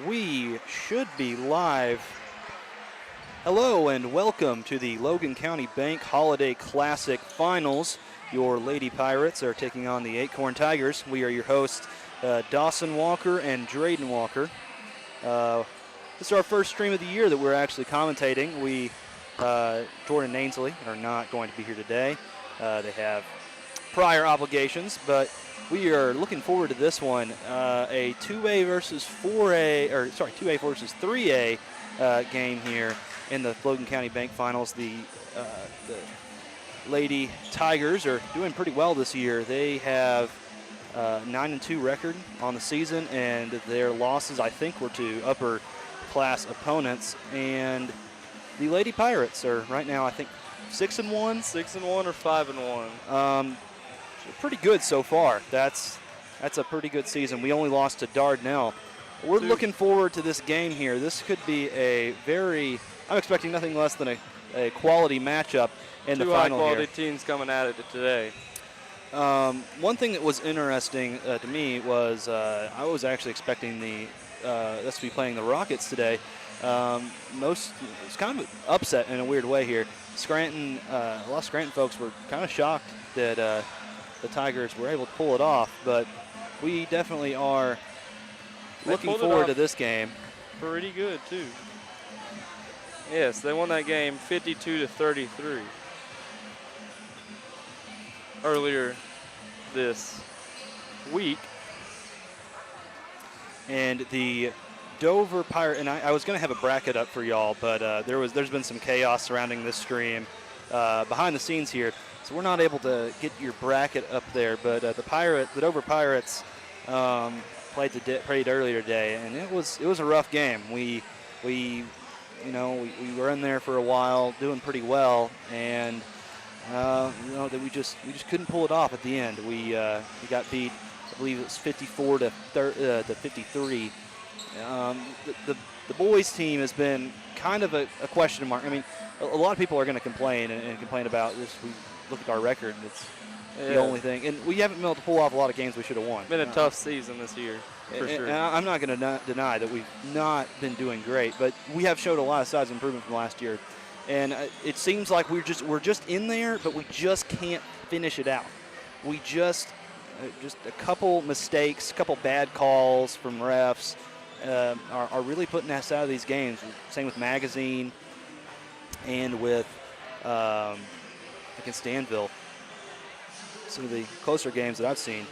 We should be live. Hello and welcome to the Logan County Bank Holiday Classic Finals. Your Lady Pirates are taking on the Acorn Tigers. We are your hosts, Dawson Walker and Drayden Walker. This is our first stream of the year that we're actually commentating. Jordan and Ainsley are not going to be here today. They have prior obligations, but we are looking forward to this one. A 2A versus 2A versus 3A game here in the Logan County Bank Finals. The Lady Tigers are doing pretty well this year. They have 9-2 record on the season, and their losses, I think, were to upper class opponents. And the Lady Pirates are right now, I think, 6-1. 6-1 or 5-1. Pretty good so far. That's a pretty good season. We only lost to Dardanelle. We're looking forward to this game here. This could be I'm expecting nothing less than a quality matchup in the final here. Two high-quality teams coming at it today. One thing that was interesting to me was I was actually expecting us to be playing the Rockets today. It's kind of an upset in a weird way here. Scranton, a lot of Scranton folks were kind of shocked that the Tigers were able to pull it off, but we definitely are looking forward to this game. Pretty good, too. Yes, they won that game 52-33 earlier this week. And the Dover Pirate, and I was going to have a bracket up for y'all, but there's been some chaos surrounding this stream behind the scenes here, so we're not able to get your bracket up there. But the Dover Pirates played earlier today, and it was a rough game. We were in there for a while, doing pretty well, and that we just couldn't pull it off at the end. We got beat, I believe it was 54 to 53. The boys team has been kind of a question mark. I mean, a lot of people are going to complain and complain about this. We look at our record, and it's the only thing. And we haven't been able to pull off a lot of games we should have won. It's been a tough season this year, for sure. And I'm not going to deny that we've not been doing great, but we have showed a lot of size improvement from last year. And it seems like we're just in there, but we just can't finish it out. We just a couple mistakes, a couple bad calls from refs are really putting us out of these games. Same with Magazine and with against Danville. Some of the closer games that I've seen.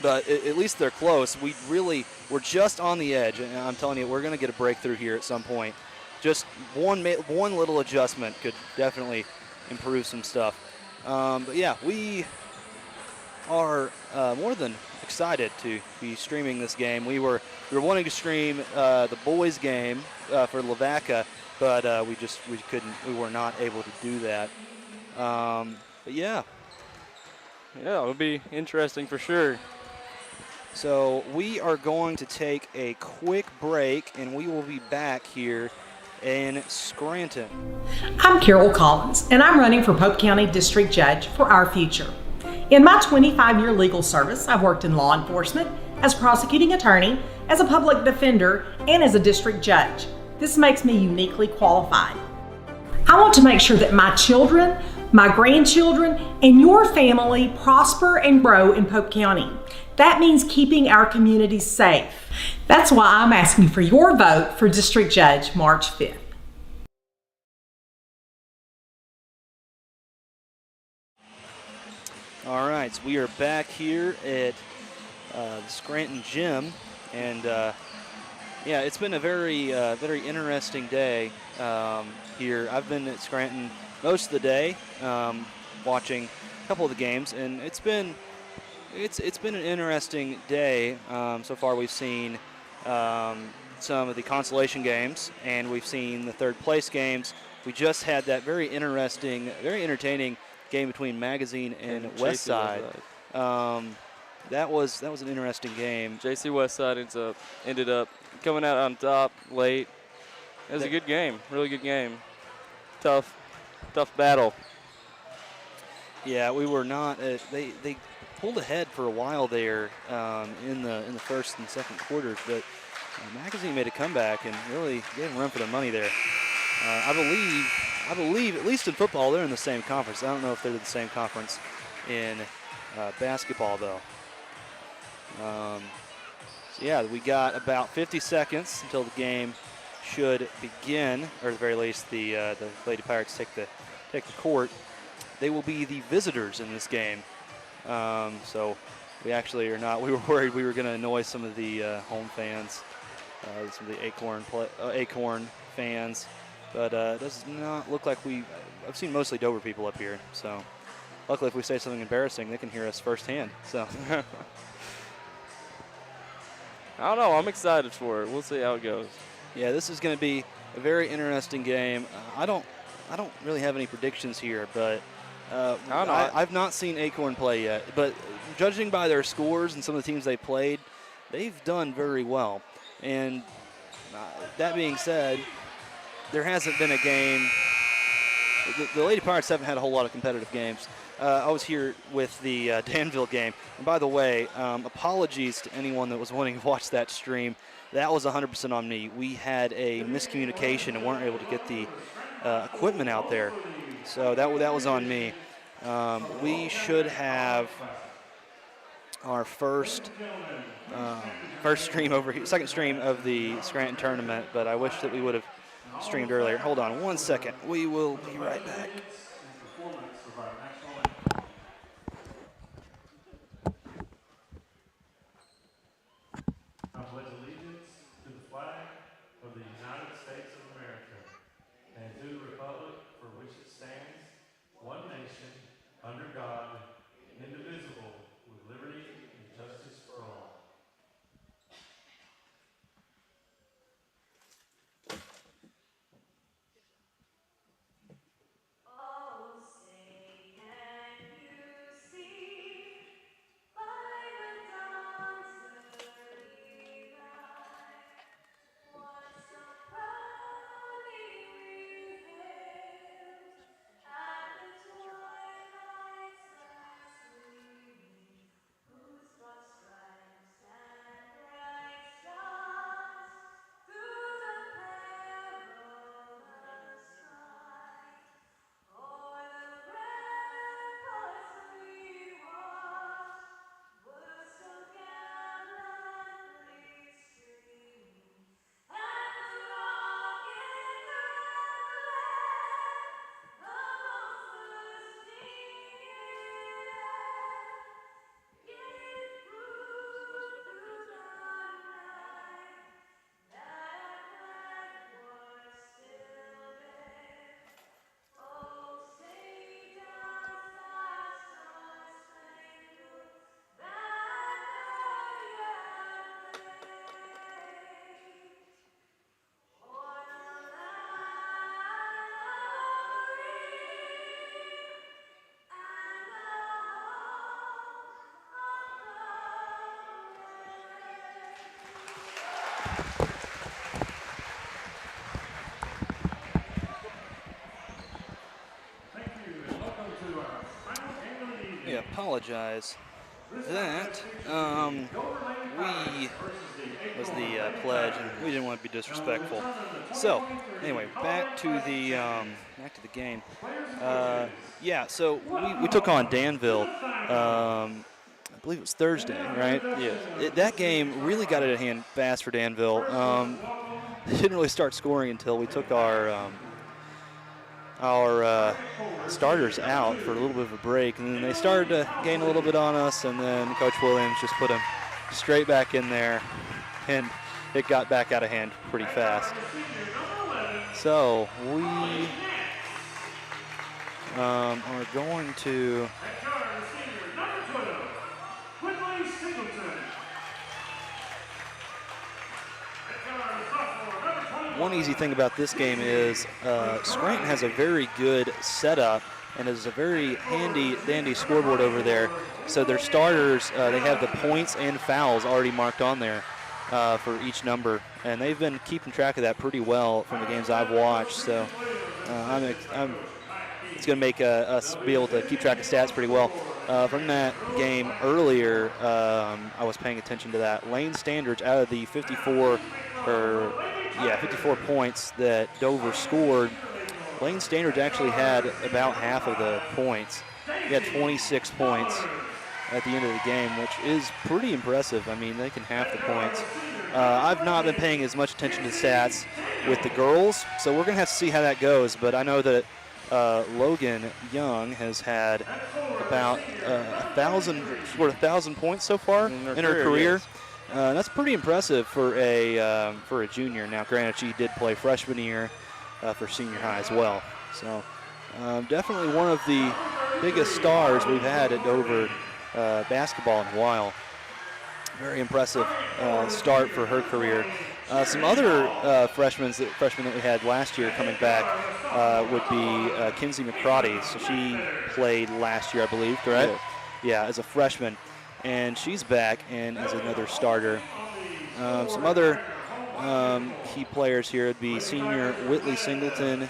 But at least they're close. We're just on the edge, and I'm telling you, we're going to get a breakthrough here at some point. Just one little adjustment could definitely improve some stuff. But yeah, we are more than excited to be streaming this game. We were wanting to stream the boys' game for Lavaca, but we were not able to do that. But yeah. Yeah, it would be interesting for sure. So we are going to take a quick break, and we will be back here in Scranton. I'm Carol Collins, and I'm running for Pope County District Judge for Our Future. In my 25-year legal service, I've worked in law enforcement, as prosecuting attorney, as a public defender, and as a district judge. This makes me uniquely qualified. I want to make sure that my children, my grandchildren, and your family prosper and grow in Pope County. That means keeping our communities safe. That's why I'm asking for your vote for District Judge March 5th. All right, so we are back here at the Scranton Gym, and it's been a very interesting day here. I've been at Scranton most of the day, watching a couple of the games, and it's been an interesting day so far. We've seen some of the consolation games, and we've seen the third place games. We just had that very interesting, very entertaining game between Magazine and Westside. That was an interesting game. JC Westside ended up coming out on top late. It was a good game, really good game. Tough battle. Yeah, we were not. They pulled ahead for a while there in the first and second quarters, but Magazine made a comeback and really gave them run for their money there. I believe, at least in football, they're in the same conference. I don't know if they're in the same conference in basketball, though. So yeah, we got about 50 seconds until the game should begin, or at the very least, the Lady Pirates take the court. They will be the visitors in this game. So we actually are not. We were worried we were going to annoy some of the home fans, some of the Acorn fans, but it does not look like I've seen mostly Dover people up here. So luckily, if we say something embarrassing, they can hear us firsthand. So. I don't know. I'm excited for it. We'll see how it goes. Yeah, this is going to be a very interesting game. I don't really have any predictions here, but I've not seen Acorn play yet. But judging by their scores and some of the teams they played, they've done very well. And that being said, there hasn't been a game. The Lady Pirates haven't had a whole lot of competitive games. I was here with the Danville game. And by the way, apologies to anyone that was wanting to watch that stream. That was 100% on me. We had a miscommunication and weren't able to get the equipment out there. So that was on me. We should have our first stream over here, second stream of the Scranton tournament, but I wish that we would have streamed earlier. Hold on one second. We will be right back. I pledge allegiance to the flag of the United States of America and to the republic for which it stands, one nation, under God, indivisible, with liberty and justice for all. Yeah, apologize for that. We was the pledge, and we didn't want to be disrespectful. So, anyway, back to the game. Yeah, so we took on Danville. I believe it was Thursday, right? Yeah. That game really got out of hand fast for Danville. They didn't really start scoring until we took our starters out for a little bit of a break, and then they started to gain a little bit on us, and then Coach Williams just put them straight back in there, and it got back out of hand pretty fast. So we are going to one easy thing about this game is Scranton has a very good setup and is a very dandy scoreboard over there. So their starters, they have the points and fouls already marked on there for each number, and they've been keeping track of that pretty well from the games I've watched. So it's going to make us be able to keep track of stats pretty well. from that game earlier, I was paying attention to that. Lane Standards, out of the 54 points that Dover scored, Lane Standards actually had about half of the points. He had 26 points at the end of the game, which is pretty impressive. I mean, they can half the points. I've not been paying as much attention to stats with the girls, so we're going to have to see how that goes. But I know that Logan Young has had about 1,000 points so far in her career. Yes. That's pretty impressive for a junior. Now, granted, she did play freshman year for senior high as well. So definitely one of the biggest stars we've had at Dover basketball in a while. Very impressive start for her career. Some other freshmen that we had last year coming back would be Kinsey McCrotty. So she played last year, I believe, correct? Yeah, as a freshman. And she's back and as another starter. Some other key players here would be senior Whitley Singleton.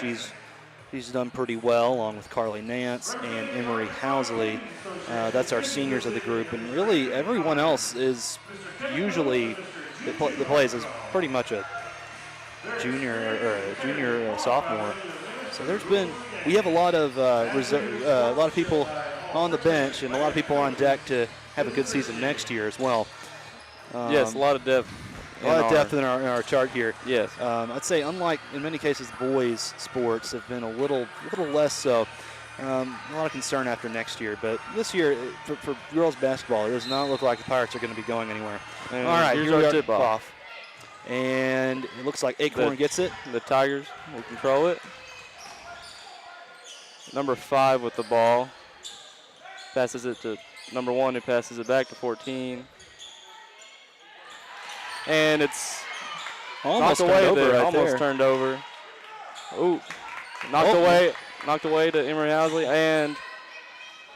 She's done pretty well, along with Carly Nance and Emery Housley. That's our seniors of the group, and really everyone else is usually that plays is pretty much a junior or sophomore. So we have a lot of a lot of people on the bench and a lot of people on deck to have a good season next year as well. Yes, a lot of depth. A lot of depth in our chart here. Yes. I'd say, unlike in many cases, boys' sports have been a little less so. A lot of concern after next year, but this year for girls basketball, it does not look like the Pirates are going to be going anywhere. And all right, here's here we our are, tip-off. And it looks like Acorn gets it. The Tigers will control it. Number 5 with the ball. Passes it to number 1, who passes it back to 14. And it's Almost knocked away. over right almost there. turned over. Ooh, knocked away to Emery Housley, and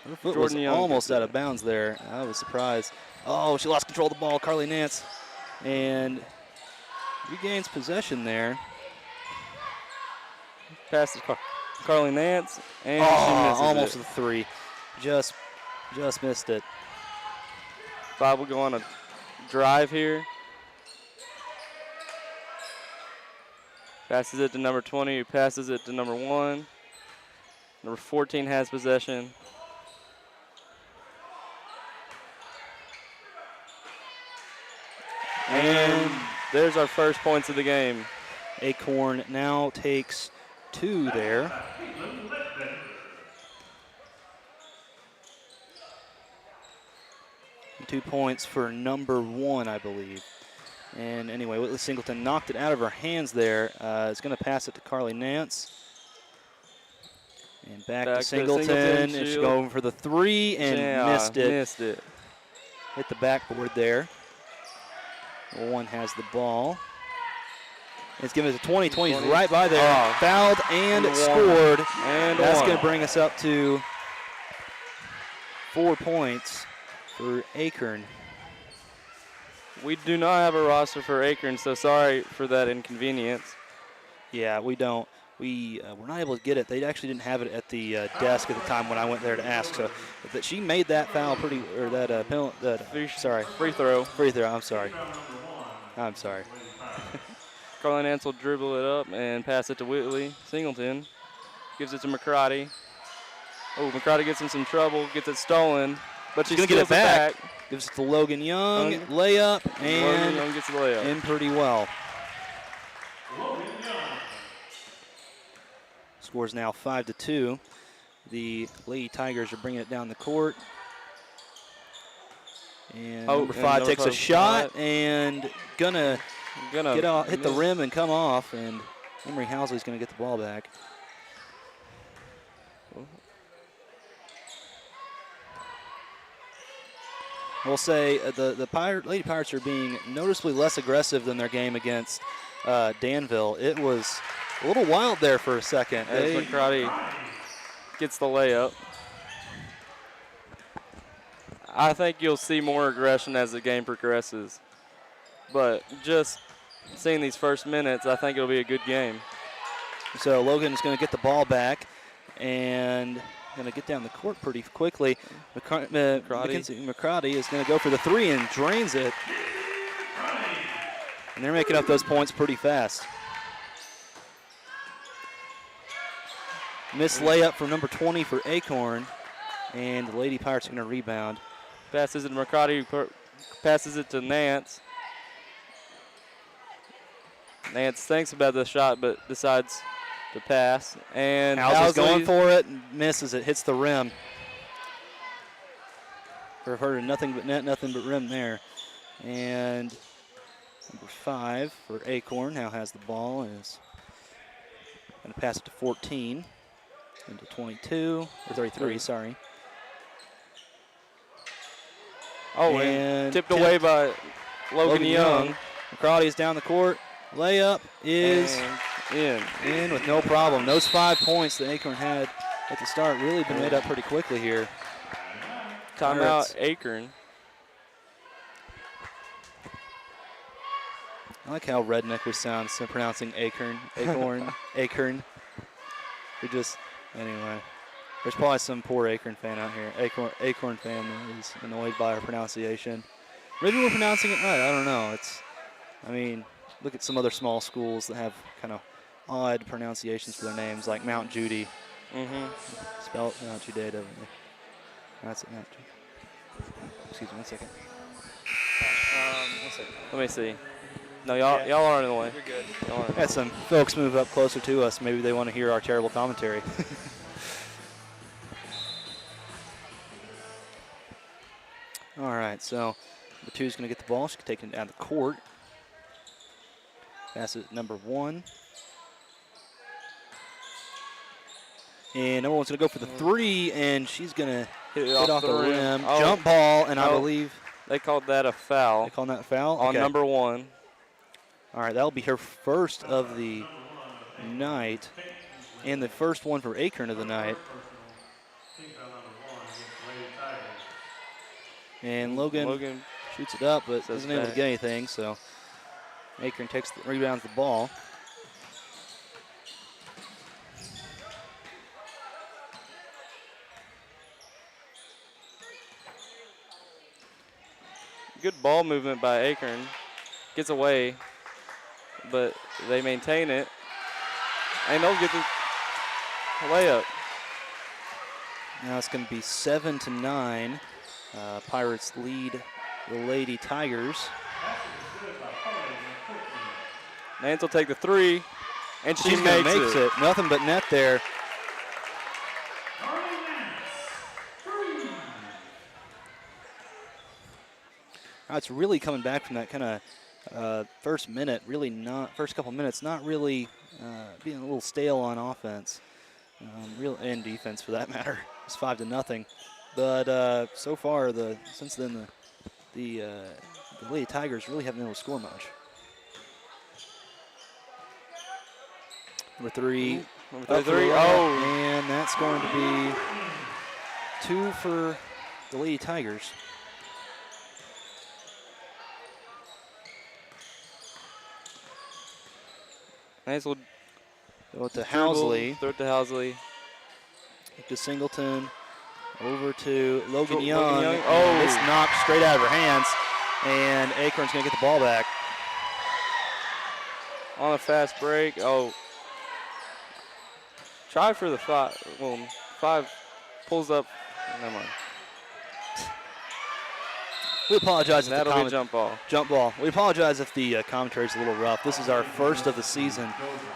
Her foot Jordan was Young almost gets out it. of bounds there. I was surprised. Oh, she lost control of the ball, Carly Nance, and regains possession there. passes Carly Nance, and she misses almost it. the three. Just missed it. 5 will go on a drive here. Passes it to number 20, who passes it to number 1. Number 14 has possession. And there's our first points of the game. Acorn now takes 2 there. And 2 points for number 1, I believe. And anyway, Whitley Singleton knocked it out of her hands there. Is going to pass it to Carly Nance. And back to Singleton. And she's going for the 3 and missed it. Hit the backboard there. 1 has the ball. It's given it to 20. 20's right by there. Fouled and scored. And that's going to bring us up to 4 points for Acorn. We do not have a roster for Acorn, so sorry for that inconvenience. Yeah, we don't. We were not able to get it. They actually didn't have it at the desk at the time when I went there to ask. So that she made that foul free throw. I'm sorry. Carly Nance will dribble it up and pass it to Whitley. Singleton gives it to McCrotty. Oh, McCrotty gets in some trouble, gets it stolen, but she's going to get it back. Gives it to Logan Young, layup, and Logan Young gets the layup. in pretty well. Scores now 5-2. The Lady Tigers are bringing it down the court. And number 5 takes a shot and gonna get off, hit the rim and come off, and Emery Housley's gonna get the ball back. I will say the Lady Pirates are being noticeably less aggressive than their game against Danville. It was a little wild there for a second. As McCrotty gets the layup. I think you'll see more aggression as the game progresses. But just seeing these first minutes, I think it'll be a good game. So Logan is going to get the ball back, and going to get down the court pretty quickly. McCarty. Mackenzie McCarty is going to go for the three and drains it. And they're making up those points pretty fast. Missed layup from number 20 for Acorn. And the Lady Pirates are going to rebound. Passes it to McCarty, passes it to Nance. Nance thinks about the shot, but decides to pass. And Housley's going for it, and misses it, hits the rim. For her, nothing but net, nothing but rim there. And number 5 for Acorn now has the ball and is going to pass it to 14, into 22, or 33, sorry. Oh, and tipped away by Logan Young. McCarty is down the court. Layup is in with no problem. Those 5 points that Acorn had at the start really been made up pretty quickly here. Timeout, Acorn. I like how redneck we sound pronouncing Acorn. Acorn. We just, anyway. There's probably some poor Acorn fan out here. Acorn fan that is annoyed by our pronunciation. Maybe we're pronouncing it right. I don't know. Look at some other small schools that have kind of odd pronunciations for their names, like Mount Judy. Spelled Mount Judy. That's it. Mount Judy. Excuse me, 1 second. 1 second. Let me see. No, y'all aren't in the way. You're good. Had some folks move up closer to us. Maybe they want to hear our terrible commentary. All right, so number 2 is going to get the ball. She's taking it down the court. Pass it number 1. And number 1's going to go for the 3, and she's going to hit off the rim. Oh. Jump ball, and I believe they called that a foul. They called that a foul? On okay. number 1. All right, that'll be her first of the night, and the first one for Acorn of the night. And Logan shoots it up, but isn't able to get anything, so Acorn rebounds the ball. Good ball movement by Acorn. Gets away, but they maintain it. And they'll get the layup. Now it's going to be 7-9. Pirates lead the Lady Tigers. Nance will take the 3, and she makes it. Nothing but net there. It's really coming back from that kind of first couple minutes, not really being a little stale on offense, and defense for that matter. It's 5-0. But so far, since then, the Lady Tigers really haven't been able to score much. Number 3. Oh, and that's going to be 2 for the Lady Tigers. Nice little go to Housley. Throw it to Housley. To Singleton. Over to Logan Young. Oh, it's knocked straight out of her hands, and Acorn's going to get the ball back. On a fast break. Oh. Try for the 5. Well, 5 pulls up. Never mind. We apologize if that'll be jump ball. Jump ball. We apologize if the commentary is a little rough. This is our first of the season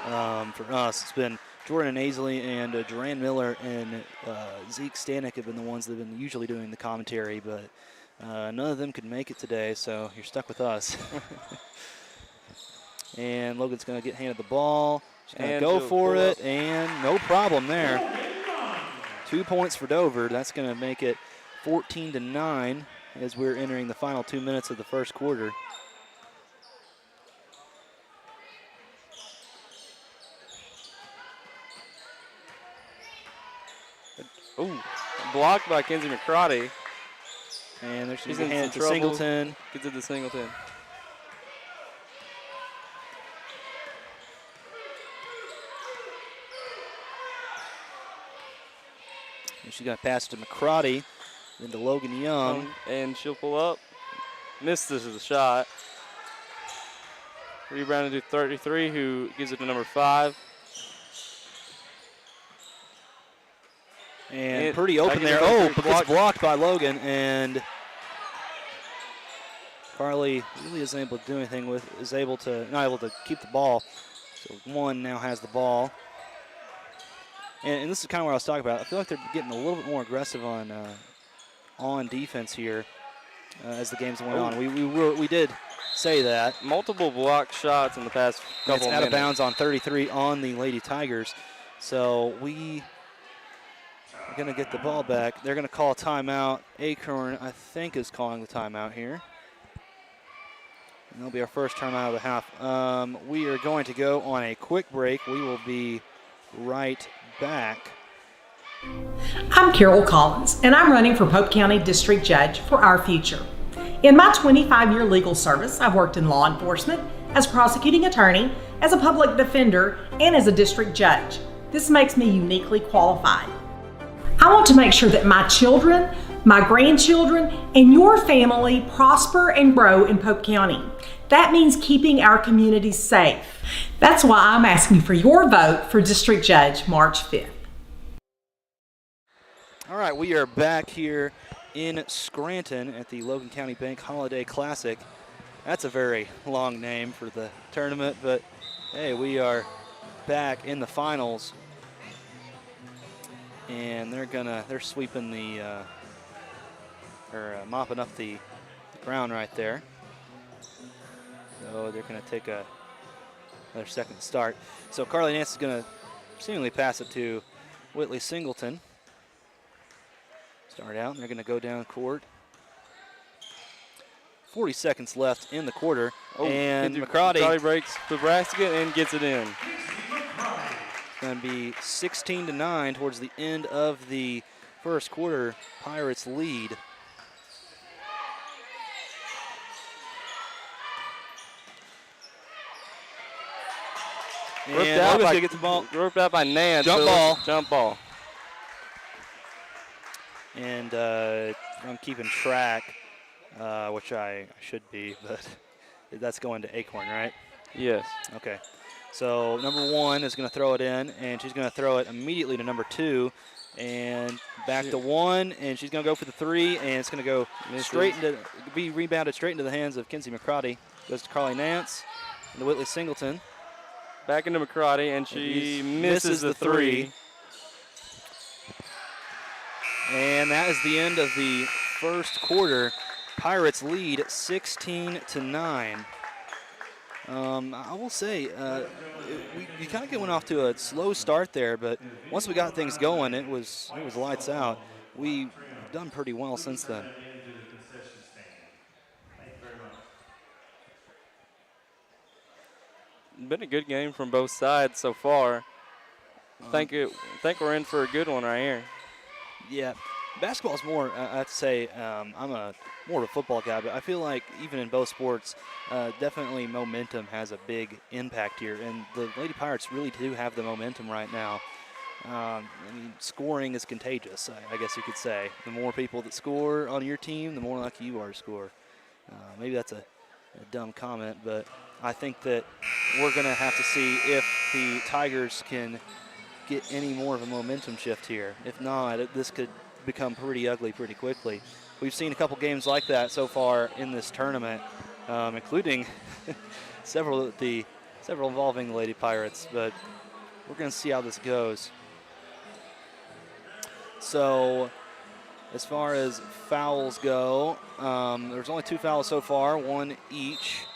for us. It's been Jordan Aisley and Duran Miller and Zeke Stanek have been the ones that have been usually doing the commentary, but none of them could make it today, so you're stuck with us. And Logan's going to get handed the ball. She's going to go for it, and no problem there. 2 points for Dover. That's going to make it 14-9 as we're entering the final 2 minutes of the first quarter. Ooh, blocked by Kenzie McCarty. And she's going to hand it to Singleton. Gets it to Singleton. And she's going to pass to McCrotty, then to Logan Young. And she'll pull up. Misses the shot. Rebounded to 33, who gives it to number 5. And pretty open there. Oh, but gets blocked by Logan. And Carly really isn't able to do anything with, not able to keep the ball. So one now has the ball. And this is kind of what I was talking about. I feel like they're getting a little bit more aggressive on defense here as the games went on. We did say that. Multiple block shots in the past couple minutes. It's out of bounds on 33 on the Lady Tigers. So we are going to get the ball back. They're going to call a timeout. Acorn, I think, is calling the timeout here. And that'll be our first timeout of the half. We are going to go on a quick break. We will be right back. I'm Carol Collins, and I'm running for Pope County District Judge for our future. In my 25-year legal service, I've worked in law enforcement, as prosecuting attorney, as a public defender, and as a district judge. This makes me uniquely qualified. I want to make sure that my children, my grandchildren, and your family prosper and grow in Pope County. That means keeping our communities safe. That's why I'm asking for your vote for District Judge March 5th. All right, we are back here in Scranton at the Logan County Bank Holiday Classic. That's a very long name for the tournament, but hey, we are back in the finals. And they're sweeping mopping up the ground right there. So they're gonna take another second to start. So Carly Nance is gonna seemingly pass it to Whitley Singleton. Start out, and they're gonna go down court. 40 seconds left in the quarter, and McCrotty breaks the basket and gets it in. Going to be 16-9 towards the end of the first quarter. Pirates lead. And Logan's going to get the ball. Roped out by Nance. Jump ball. And I'm keeping track, which I should be, but that's going to Acorn, right? Yes. Okay. So number 1 is going to throw it in, and she's going to throw it immediately to number 2, and back to 1, and she's going to go for the 3, and it's going to go be rebounded straight into the hands of Kinsey McCrotty. Goes to Carly Nance and to Whitley Singleton. Back into McCrotty, and she misses the 3. And that is the end of the first quarter. Pirates lead 16-9. I will say, we kind of went off to a slow start there, but once we got things going, it was lights out. We've done pretty well since then. Been a good game from both sides so far. I think we're in for a good one right here. Yeah, basketball is more. I have to say, I'm more of a football guy, but I feel like even in both sports, definitely momentum has a big impact here, and the Lady Pirates really do have the momentum right now. I mean, scoring is contagious, I guess you could say. The more people that score on your team, the more likely you are to score. Maybe that's a dumb comment, but I think that we're going to have to see if the Tigers can get any more of a momentum shift here. If not, this could become pretty ugly pretty quickly. We've seen a couple games like that so far in this tournament, including several involving the Lady Pirates, but we're going to see how this goes. So as far as fouls go, there's only 2 fouls so far, 1 each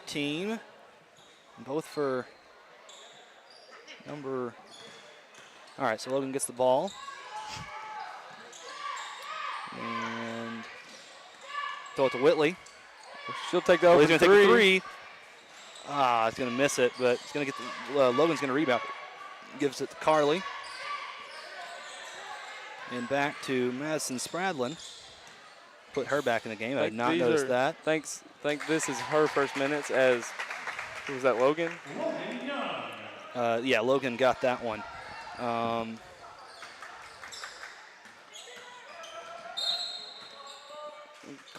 team, both for number. All right, so Logan gets the ball. And throw it to Whitley. She'll take that over. He's going to take the 3. He's going to miss it, but he's going to get Logan's going to rebound. Gives it to Carly. And back to Madison Spradlin. Put her back in the game. I did not notice that. Think this is her first minutes as, who was that, Logan? Yeah, Logan got that one.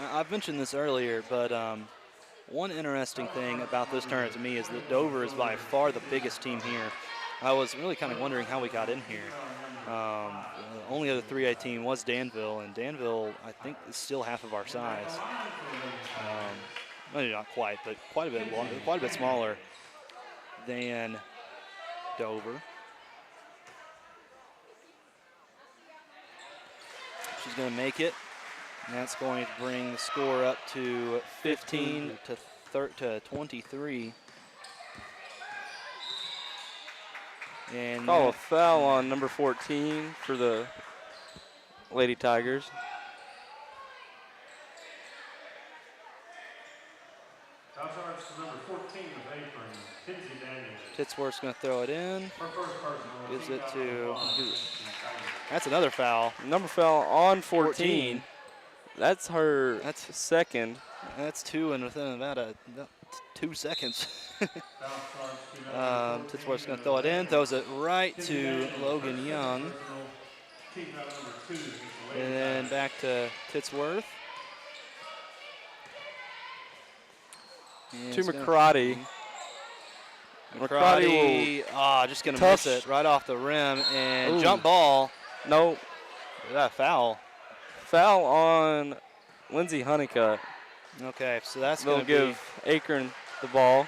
I've mentioned this earlier, but one interesting thing about this tournament to me is that Dover is by far the biggest team here. I was really kind of wondering how we got in here. The only other 3A team was Danville, and Danville, I think, is still half of our size. Maybe not quite, but quite a bit smaller than Dover. She's going to make it, and that's going to bring the score up to 15 to 23. And Call a foul on number 14 for the Lady Tigers. Foul charge to number 14 of Acorn, Kinsey Daniels. Titsworth's going to throw it in. Her first personal. Gives it to. That's another foul. Number foul on 14. That's her. That's second. That's two, and within about 2 seconds. Titsworth's going to throw it in. Throws it right to Logan Young. And then back to Titsworth. To McCarty. McCarty, just going to miss it right off the rim. And jump ball. No. That foul. Foul on Lindsay Honeycutt. Okay, so that's They'll going to give Acorn the ball.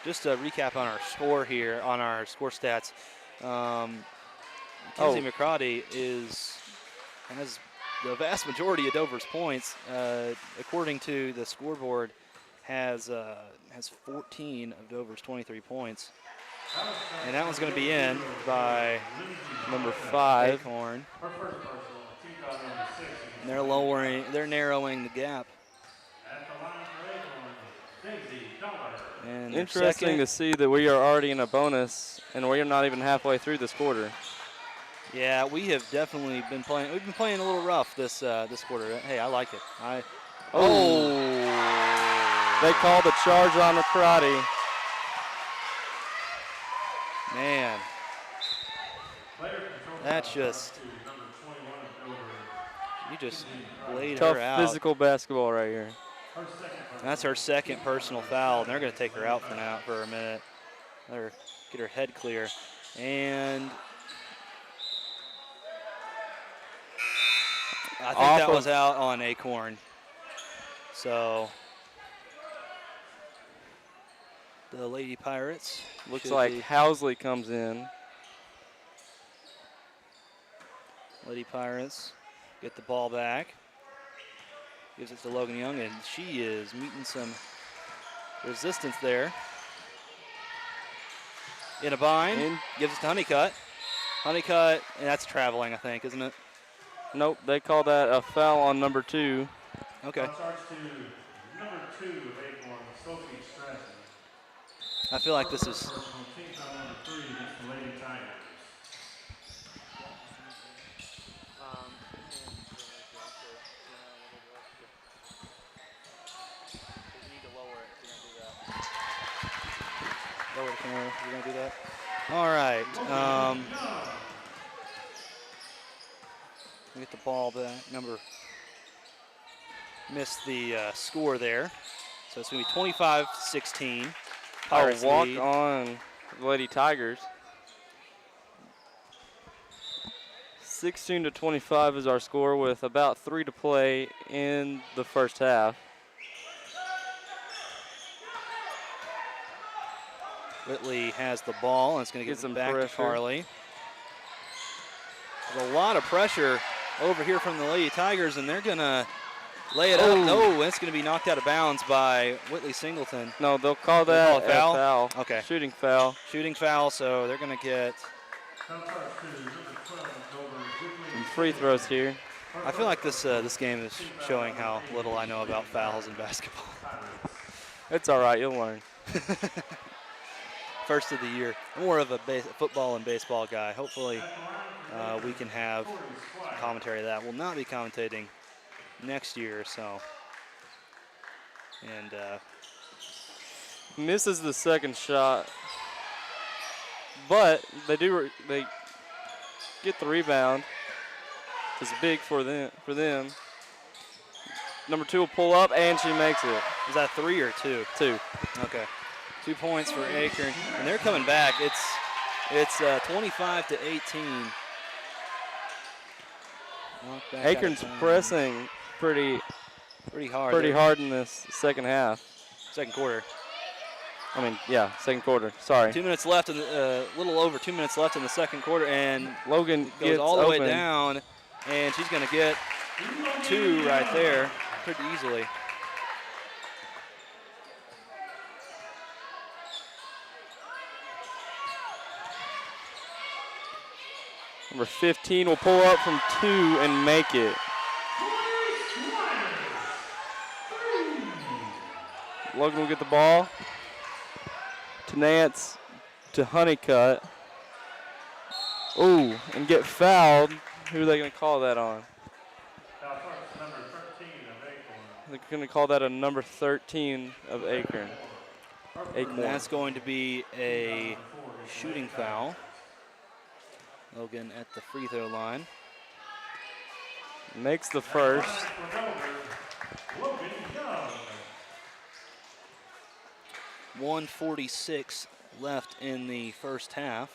Just to recap on our score here, on our score stats. Kinsey McCarty has the vast majority of Dover's points, according to the scoreboard. Has 14 of Dover's 23 points. And that one's going to be in by number 5. Acorn. And they're narrowing the gap. And interesting to see that we are already in a bonus and we are not even halfway through this quarter. Yeah, we have definitely been playing. We've been playing a little rough this quarter. Hey, I like it. They called a charge on McCarty. Man, that's just, you just laid tough her out. Physical basketball right here. That's her second personal foul, and they're going to take her out for a minute. Let her get her head clear. And I think that was out on Acorn. So the Lady Pirates. Looks like Housley comes in. Lady Pirates get the ball back. Gives it to Logan Young, and she is meeting some resistance there. In a bind, gives it to Honeycutt. Honeycutt, and that's traveling, I think, isn't it? Nope, they call that a foul on number 2. Okay. Charge to number 2 of Acorn, Sophie Strasser. I feel like this is. Number 3 against the Lady Tigers. Lower the camera. You're going to do that? All right. We get the ball back. Missed the score there. So it's going to be 25-16. Pirates walk lead. on the Lady Tigers. 16-25 is our score with about 3 to play in the first half. Whitley has the ball, and it's going to get some back pressure. to Carly. There's a lot of pressure over here from the Lady Tigers, and they're going to lay it up. No, it's going to be knocked out of bounds by Whitley Singleton. No, they'll call that a foul? foul. Okay. Shooting foul. Shooting foul, so they're going to get. Some free throws here. I feel like this game is showing how little I know about fouls in basketball. It's all right, you'll learn. First of the year. More of a football and baseball guy. Hopefully we can have commentary that will not be commentating next year or so. And misses the second shot, but they get the rebound. It's big for them. Number 2 will pull up, and she makes it. Is that 3 or 2? 2. Okay. 2 points for Acorn, and they're coming back. It's 25 to 18. Knocked back out of Acorn's bounds. pressing pretty hard. in this second half. Second quarter. I mean, yeah, second quarter. Sorry. 2 minutes left, little over 2 minutes left in the second quarter, and Logan goes gets all the way open. down, and she's going to get 2 right there pretty easily. Number 15 will pull up from 2 and make it. Logan will get the ball to Nance, to Honeycutt. Ooh, and get fouled. Who are they going to call that on? Number 13 of Acorn. They're going to call that a number 13 of Acorn. And that's going to be a shooting foul. Logan at the free throw line. Makes the first. Logan Young. 1:46 left in the first half.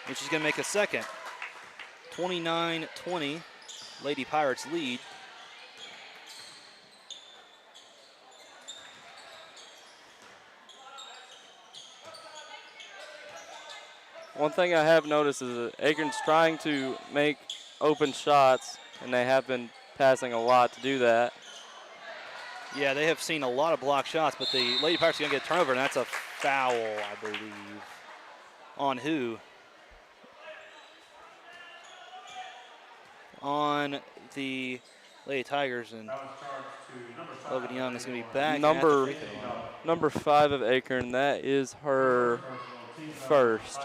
And she's going to make a second. 29-20, Lady Pirates lead. One thing I have noticed is that Acorn's trying to make open shots, and they have been passing a lot to do that. Yeah, they have seen a lot of block shots, but the Lady Pirates are going to get a turnover, and that's a foul, I believe. On who? On the Lady Tigers, and Logan Young is going to be back. at the free throw line. Number 5 of Acorn, that is her first.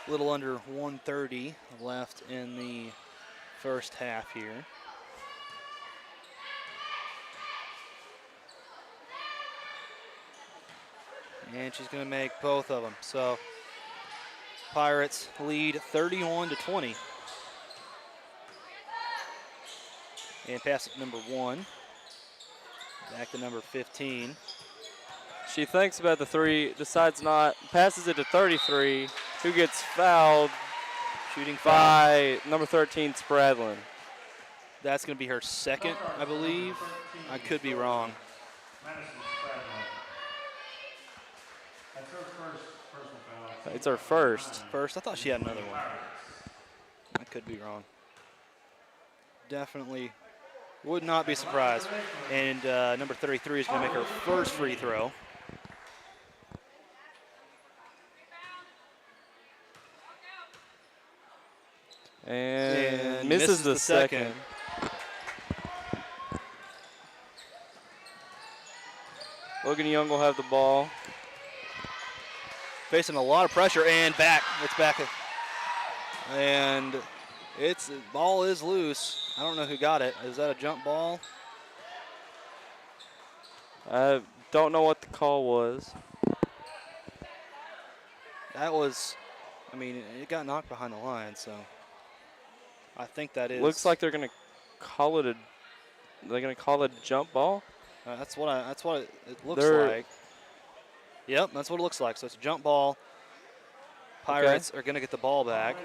A little under 1:30 left in the first half here. And she's going to make both of them. So Pirates lead 31-20. And pass it to number 1. Back to number 15. She thinks about the 3, decides not, passes it to 33, who gets fouled Shooting foul. by number 13, Spradlin. That's going to be her second, I believe. I could be wrong. That's her first personal foul. It's her first. First, I thought she had another one. I could be wrong. Definitely would not be surprised. And number 33 is going to make her first free throw. And misses the second. Logan Young will have the ball. Facing a lot of pressure, and back. It's back. And the ball is loose. I don't know who got it. Is that a jump ball? I don't know what the call was. That was, I mean, it got knocked behind the line, so I think that is. Looks like they're going to call it a. They're going to call it a jump ball. That's what it looks like. Yep, that's what it looks like. So it's a jump ball. Pirates are going to get the ball back.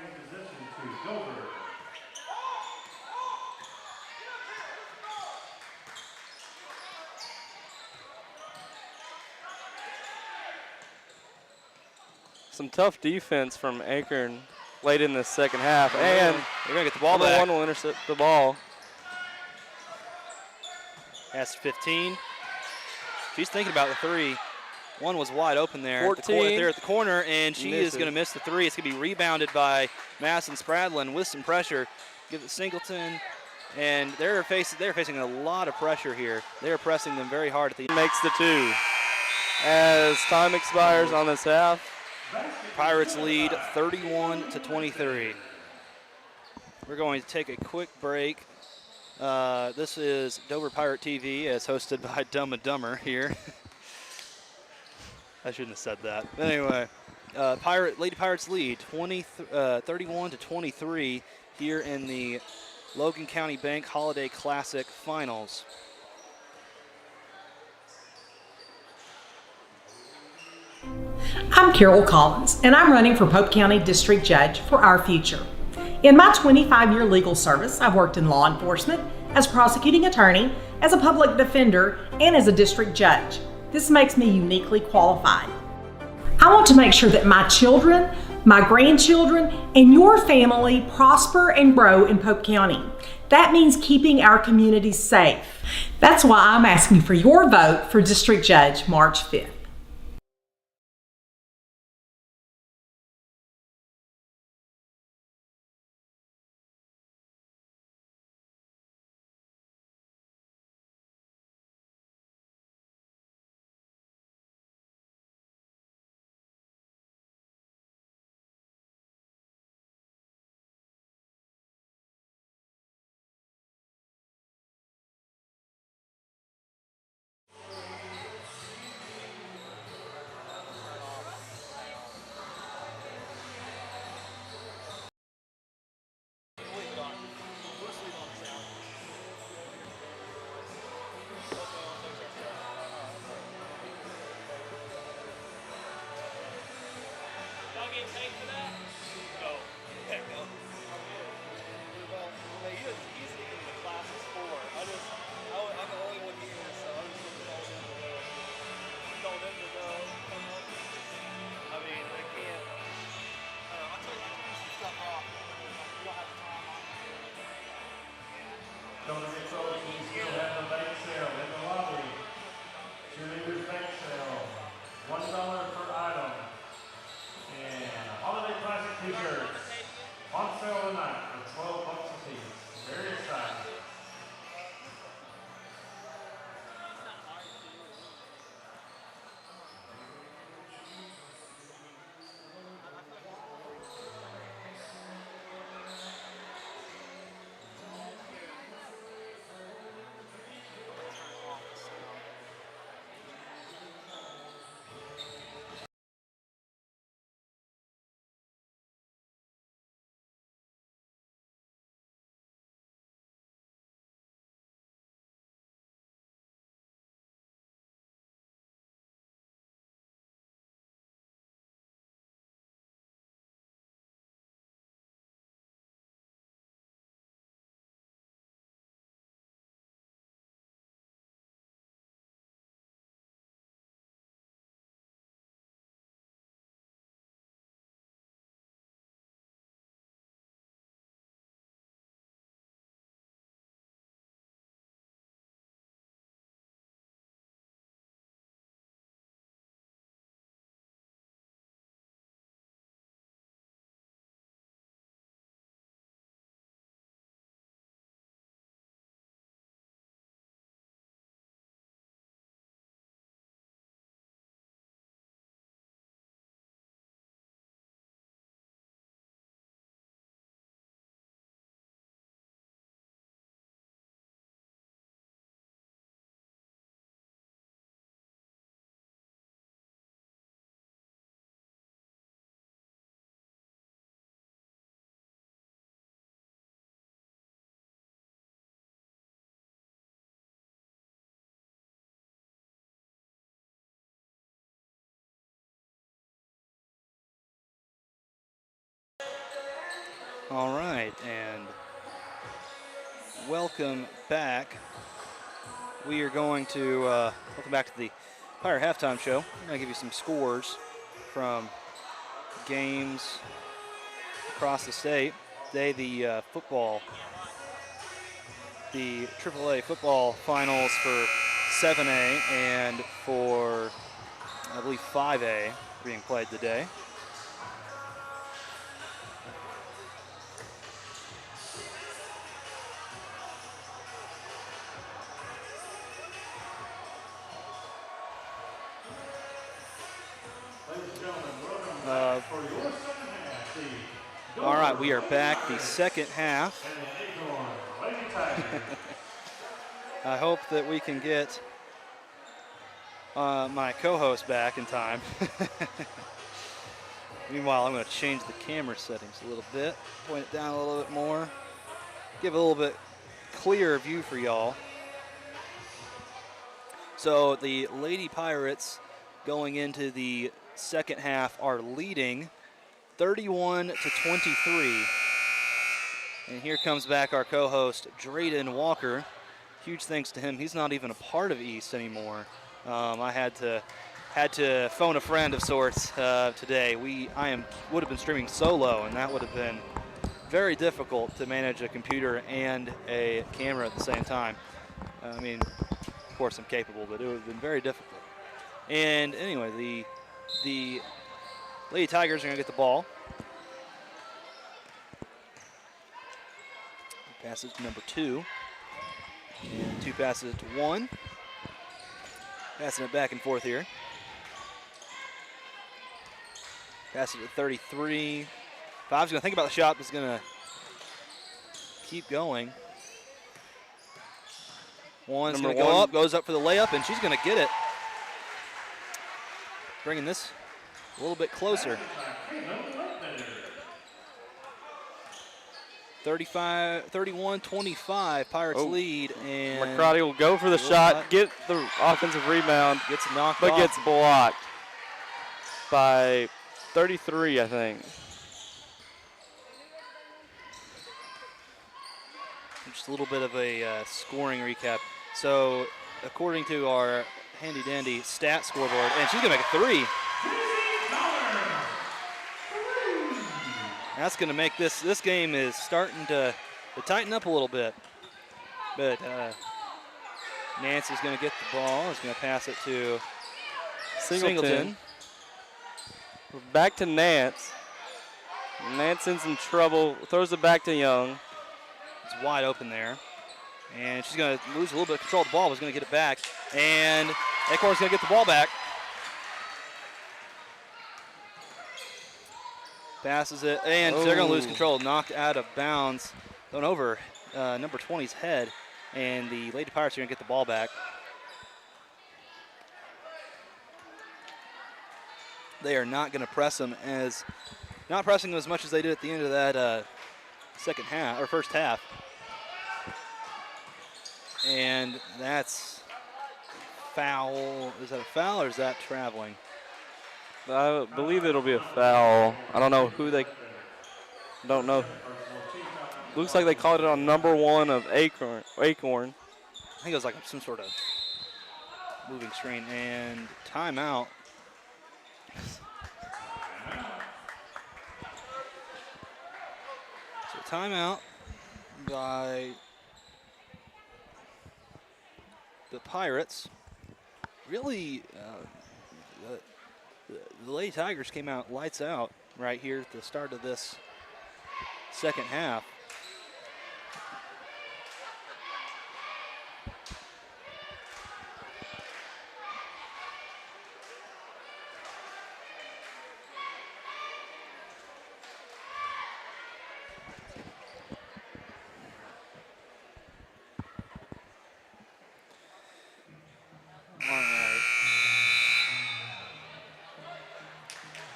Some tough defense from Acorn late in the second half, and they're going to get the ball number back. 1 will intercept the ball. That's 15. She's thinking about the 3. One was wide open there. 14. There at the corner, and she is Misses. going to miss the 3. It's going to be rebounded by Madison Spradlin with some pressure. Give it Singleton, and they're facing a lot of pressure here. They're pressing them very hard at the end. Makes the 2. As time expires on this half, Pirates lead 31-23. We're going to take a quick break. This is Dover Pirate TV, as hosted by Dumb and Dumber here. I shouldn't have said that. But anyway, Lady Pirates lead 31 to 23 here in the Logan County Bank Holiday Classic Finals. I'm Carol Collins, and I'm running for Pope County District Judge for our future. In my 25-year legal service, I've worked in law enforcement, as prosecuting attorney, as a public defender, and as a district judge. This makes me uniquely qualified. I want to make sure that my children, my grandchildren, and your family prosper and grow in Pope County. That means keeping our communities safe. That's why I'm asking for your vote for District Judge March 5th. Don't forget, folks, we still have a bake sale in the lobby. Cheerleaders bake sale, $1 per item. And holiday classic t-shirts on sale tonight for $12 a piece. Very exciting. All right, and welcome back. We are going to welcome back to the Pirate Halftime Show. I'm going to give you some scores from games across the state. Today, the AAA football finals for 7A and for, I believe, 5A being played today. All right, we are back. The second half. Lady Tigers. I hope that we can get my co-host back in time. Meanwhile, I'm going to change the camera settings a little bit, point it down a little bit more, give a little bit clearer view for y'all. So the Lady Pirates going into the second half are leading 31-23. And here comes back our co-host, Drayden Walker. Huge thanks to him. He's not even a part of East anymore. I had to phone a friend of sorts today. Would have been streaming solo, and that would have been very difficult to manage a computer and a camera at the same time. I mean, of course I'm capable, but it would have been very difficult. And anyway, the Lady Tigers are going to get the ball. Passes to number 2. And 2 passes to 1. Passing it back and forth here. Pass it to 33. Five's going to think about the shot, but is going to keep going. One's going to go up, goes up for the layup, and she's going to get it. Bringing this a little bit closer. 31-25, Pirates lead. And McCarty will go for the shot, get the offensive rebound, gets knocked but off. gets blocked by 33, I think. Just a little bit of a scoring recap. So, according to our handy-dandy stat scoreboard, and she's going to make a 3. That's going to make this game is starting to tighten up a little bit. But Nancy's going to get the ball. Is going to pass it to Singleton. Back to Nance. Nance in some trouble. Throws it back to Young. It's wide open there. And she's going to lose a little bit of control of the ball, but is going to get it back. And Acorn's going to get the ball back. Passes it, and they're going to lose control. Knocked out of bounds. Going over number 20's head. And the Lady Pirates are going to get the ball back. They are not going to press them not pressing them as much as they did at the end of that second half, or first half. And that's foul. Is that a foul or is that traveling? I believe it'll be a foul. I don't know who they don't know. Looks like they called it on number 1 of Acorn. I think it was like some sort of moving screen. And timeout. So timeout by the Pirates. Really, the Lady Tigers came out lights out right here at the start of this second half.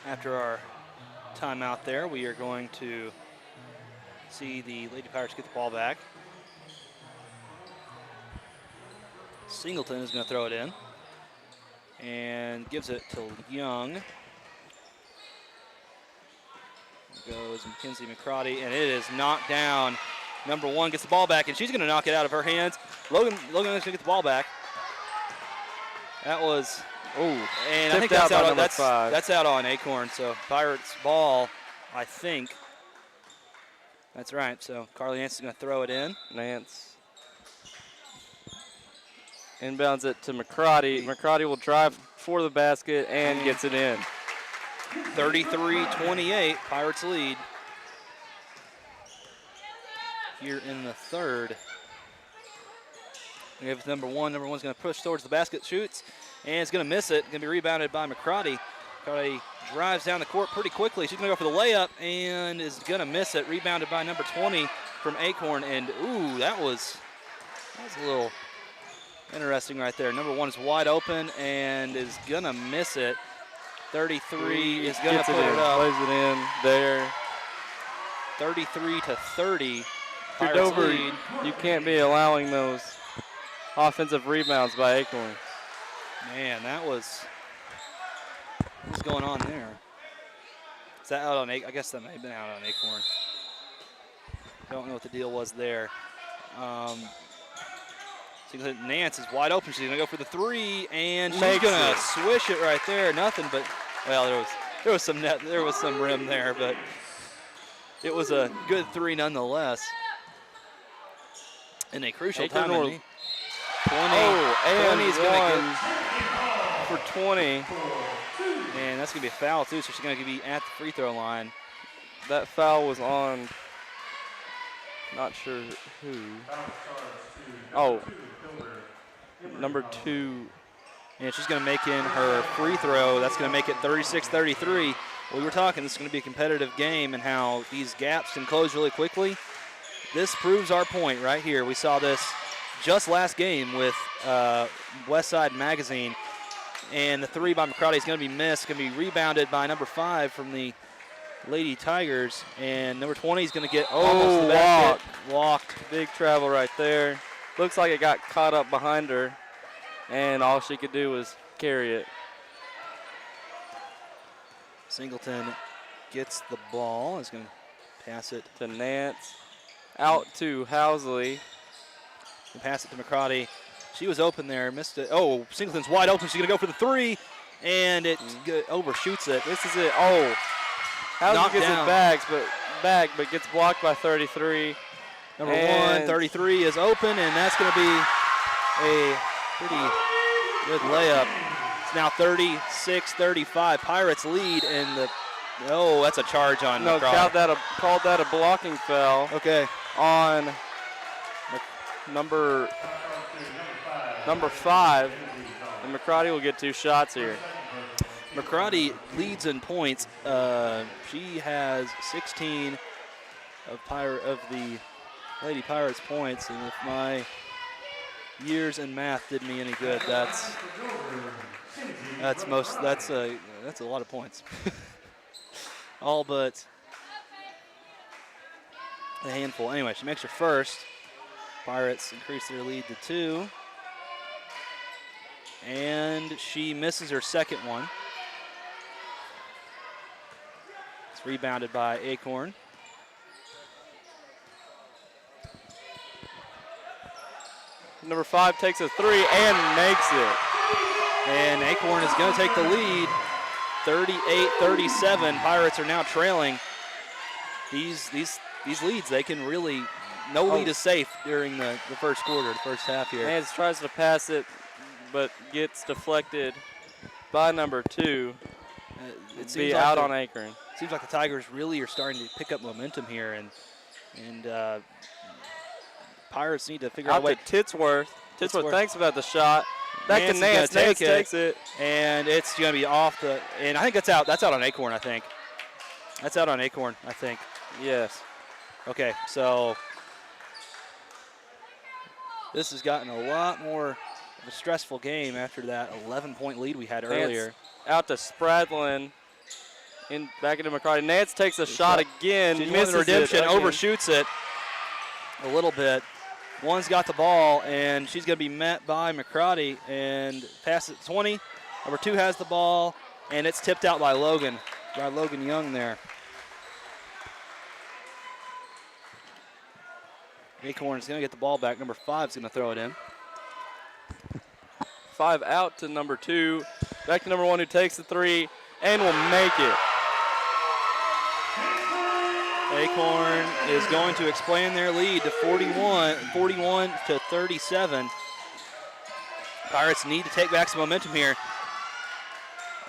After our timeout there, we are going to see the Lady Pirates get the ball back. Singleton is going to throw it in and gives it to Young. Goes Mackenzie McCrotty, and it is knocked down. Number 1 gets the ball back, and she's going to knock it out of her hands. Logan is going to get the ball back. That was... and I think that's out, that's out on Acorn. So Pirates ball, I think. That's right. So Carly Nance is going to throw it in. Nance inbounds it to McCrotty. McCrotty will drive for the basket and gets it in. 33-28, Pirates lead here in the third. We have number 1. Number 1's going to push towards the basket, shoots. And it's going to miss it. Going to be rebounded by McCrotty. McCrotty drives down the court pretty quickly. She's going to go for the layup and is going to miss it. Rebounded by number 20, from Acorn, and ooh, that was a little interesting right there. Number 1 is wide open and is gonna miss it. 33 is gonna put it up. Plays it in there. 33-30. For Dover, you can't be allowing those offensive rebounds by Acorn. Man, what's going on there? Is that out on I guess that may have been out on Acorn. Don't know what the deal was there. Nance is wide open. She's gonna go for the 3, and she's gonna swish it right there. Nothing but, well, there was some net, there was some rim there, but it was a good 3 nonetheless. In a crucial time. 20. And 20 is gonna for 20. And that's gonna be a foul too, so she's gonna be at the free throw line. That foul was on, not sure who. Oh, number 2. And she's gonna make in her free throw. That's gonna make it 36-33. We were talking, this is gonna be a competitive game and how these gaps can close really quickly. This proves our point right here. We saw this just last game with Westside Magazine. And the 3 by McCrowdy is going to be missed. Going to be rebounded by number 5 from the Lady Tigers. And number 20 is going to get almost the basket. Walked. Big travel right there. Looks like it got caught up behind her. And all she could do was carry it. Singleton gets the ball. Is going to pass it to Nance. Out to Housley. And pass it to McCrowdy. She was open there, missed it. Oh, Singleton's wide open. She's going to go for the 3, and it overshoots it. This is it. Oh, Housley gets it back, but gets blocked by 33. Number 1, 33 is open, and that's going to be a pretty good layup. It's now 36-35. Pirates lead, and that's a charge on McCrowdy. Called that a blocking foul. Okay. On number 5, and McCrowdy will get 2 shots here. McCrowdy leads in points. She has 16 of the Lady Pirates points, and if my years in math did me any good, that's a lot of points. All but a handful. Anyway, she makes her first. Pirates increase their lead to 2. And she misses her second one. It's rebounded by Acorn. Number 5 takes a 3 and makes it. And Acorn is going to take the lead. 38-37. Pirates are now trailing. These leads, they can really, no lead is safe during the first quarter, the first half here. Nance tries to pass it, but gets deflected by number 2. It's be out on Acorn. Seems like the Tigers really are starting to pick up momentum here, and Pirates need to figure out a way. Titsworth thinks about the shot. Back to Nance. Nance takes it, and it's going to be off the. And I think that's out. That's out on Acorn. I think. That's out on Acorn. I think. Yes. Okay, so this has gotten a lot more of a stressful game after that 11-point lead we had earlier. Out to Spradlin. Back into McCarty. Nance takes a shot again. She's misses redemption, overshoots it a little bit. One's got the ball, and she's going to be met by McCrowdy and pass it to 20. Number 2 has the ball, and it's tipped out by Logan Young there. Acorn is going to get the ball back. Number 5 is going to throw it in. 5 out to number 2. Back to number 1 who takes the 3 and will make it. Acorn is going to expand their lead to 41-37. Pirates need to take back some momentum here.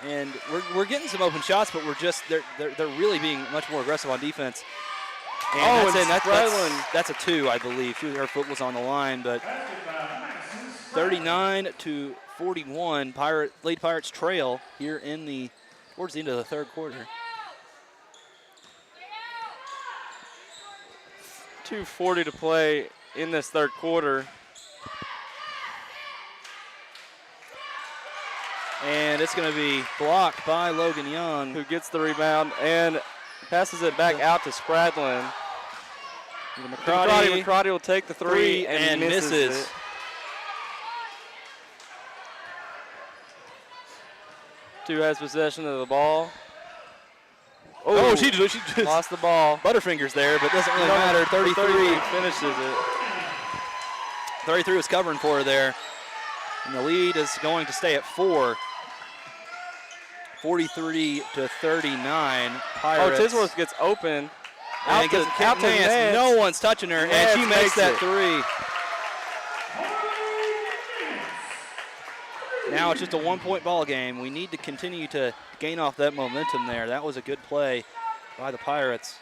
And we're getting some open shots, but they're really being much more aggressive on defense. And that's a 2, I believe. Her foot was on the line, but 39-41. Lady Pirates trail here towards the end of the third quarter. 2:40 to play in this third quarter. And it's going to be blocked by Logan Young, who gets the rebound and passes it back out to Spradlin. McCrotty will take the three and misses it. Two has possession of the ball. Oh, she just lost the ball. Butterfingers there, but doesn't really matter. 33 finishes it. 33 was covering for her there. And the lead is going to stay at 4. 43 to 39. Pirates. Oh, Tisworth gets open. Out to Nance. No one's touching her, and she makes that three. Now it's just a 1-point ball game. We need to continue to gain off that momentum there. That was a good play by the Pirates.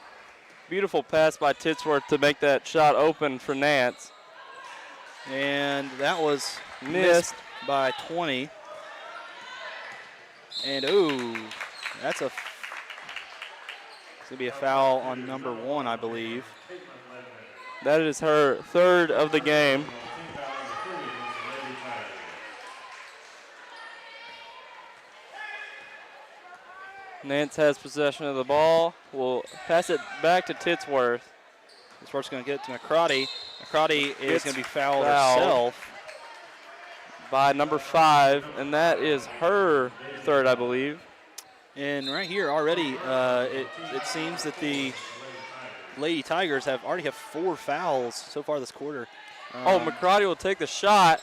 Beautiful pass by Tisworth to make that shot open for Nance. And that was missed by 20. And ooh, it's going to be a foul on number 1, I believe. That is her third of the game. Nance has possession of the ball. We'll pass it back to Titsworth. Titsworth's going to get it to McCrotty. McCrotty is going to be fouled herself by number 5, and that is her third, I believe. And right here already, it seems that the Lady Tigers already have 4 fouls so far this quarter. McCrotty will take the shot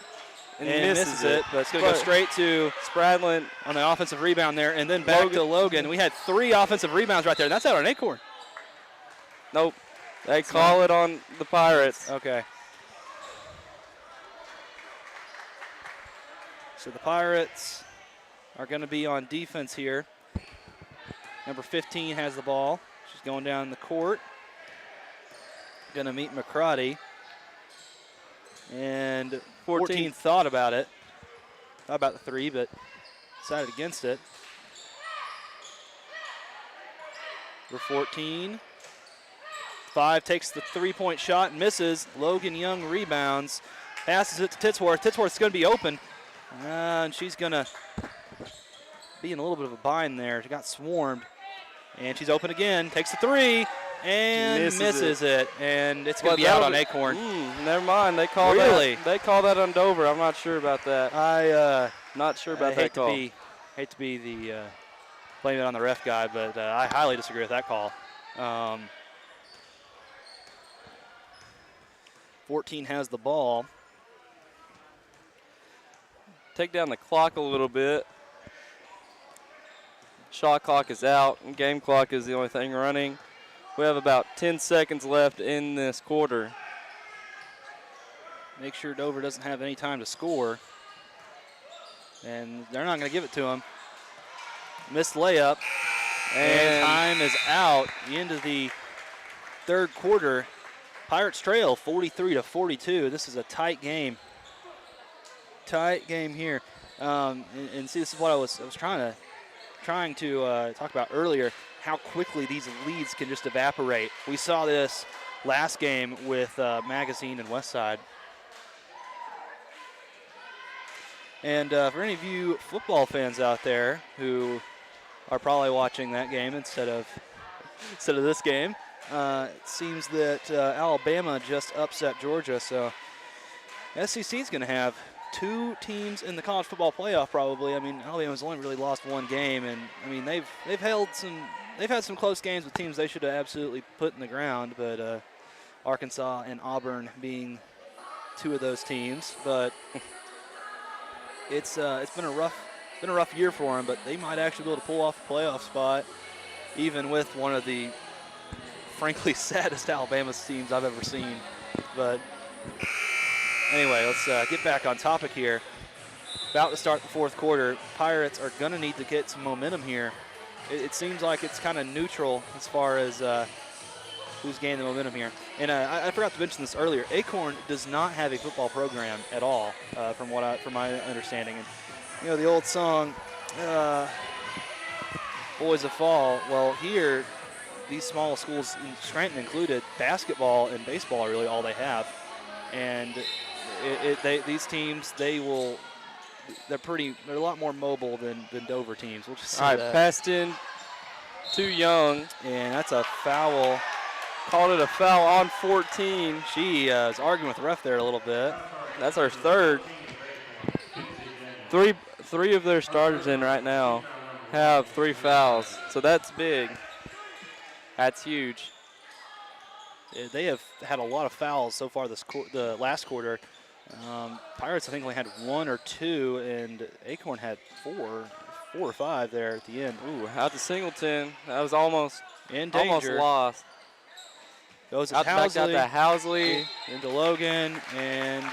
and misses it. But it's going to go straight to Spradlin on the offensive rebound there, and then back to Logan. We had 3 offensive rebounds right there, and that's out on Acorn. Nope. They call it on the Pirates. Okay. So the Pirates are going to be on defense here. Number 15 has the ball. She's going down the court. Going to meet McCrotty. And 14 thought about it. Thought about the 3, but decided against it. Number 14. 5 takes the 3-point shot, misses. Logan Young rebounds. Passes it to Titsworth. Titsworth's going to be open. And she's going to be in a little bit of a bind there. She got swarmed. And she's open again. Takes the 3 and misses it. And it's going to be out on Acorn. Never mind. They call that on Dover. I'm not sure about that. Not sure about that call. Hate to be the blame it on the ref guy, but I highly disagree with that call. 14 has the ball. Take down the clock a little bit. Shot clock is out, and game clock is the only thing running. We have about 10 seconds left in this quarter. Make sure Dover doesn't have any time to score. And they're not going to give it to him. Missed layup. And time is out. The end of the third quarter. Pirates trail 43 to 42. This is a tight game. Tight game here. And see, this is what I was trying to talk about earlier, how quickly these leads can just evaporate. We saw this last game with Magazine and Westside. And for any of you football fans out there who are probably watching that game instead of this game, it seems that Alabama just upset Georgia, so SEC is going to have 2 teams in the college football playoff probably. I mean, Alabama's only really lost 1 game, and I mean they've had some close games with teams they should have absolutely put in the ground, but Arkansas and Auburn being 2 of those teams. But it's been a rough year for them, but they might actually be able to pull off a playoff spot, even with one of the frankly saddest Alabama teams I've ever seen. But anyway, let's get back on topic here. About to start the fourth quarter. Pirates are going to need to get some momentum here. It seems like it's kind of neutral as far as who's gaining the momentum here. And I forgot to mention this earlier. Acorn does not have a football program at all, from my understanding. And you know the old song, "Boys of Fall." Well, here these small schools, Scranton included, basketball and baseball are really all they have. And these teams, they're a lot more mobile than Dover teams. We'll just say All right, that. passed in too young. And that's a foul. Called it a foul on 14. She is arguing with the ref there a little bit. That's our third. Three of their starters in right now have 3 fouls, so that's big. That's huge. Yeah, they have had a lot of fouls so far the last quarter. Pirates, I think, only had 1 or 2, and Acorn had 4 or 5 there at the end. Ooh, out to Singleton. That was almost In danger. lost. Goes to Back out Housley, to Housley. into Logan, and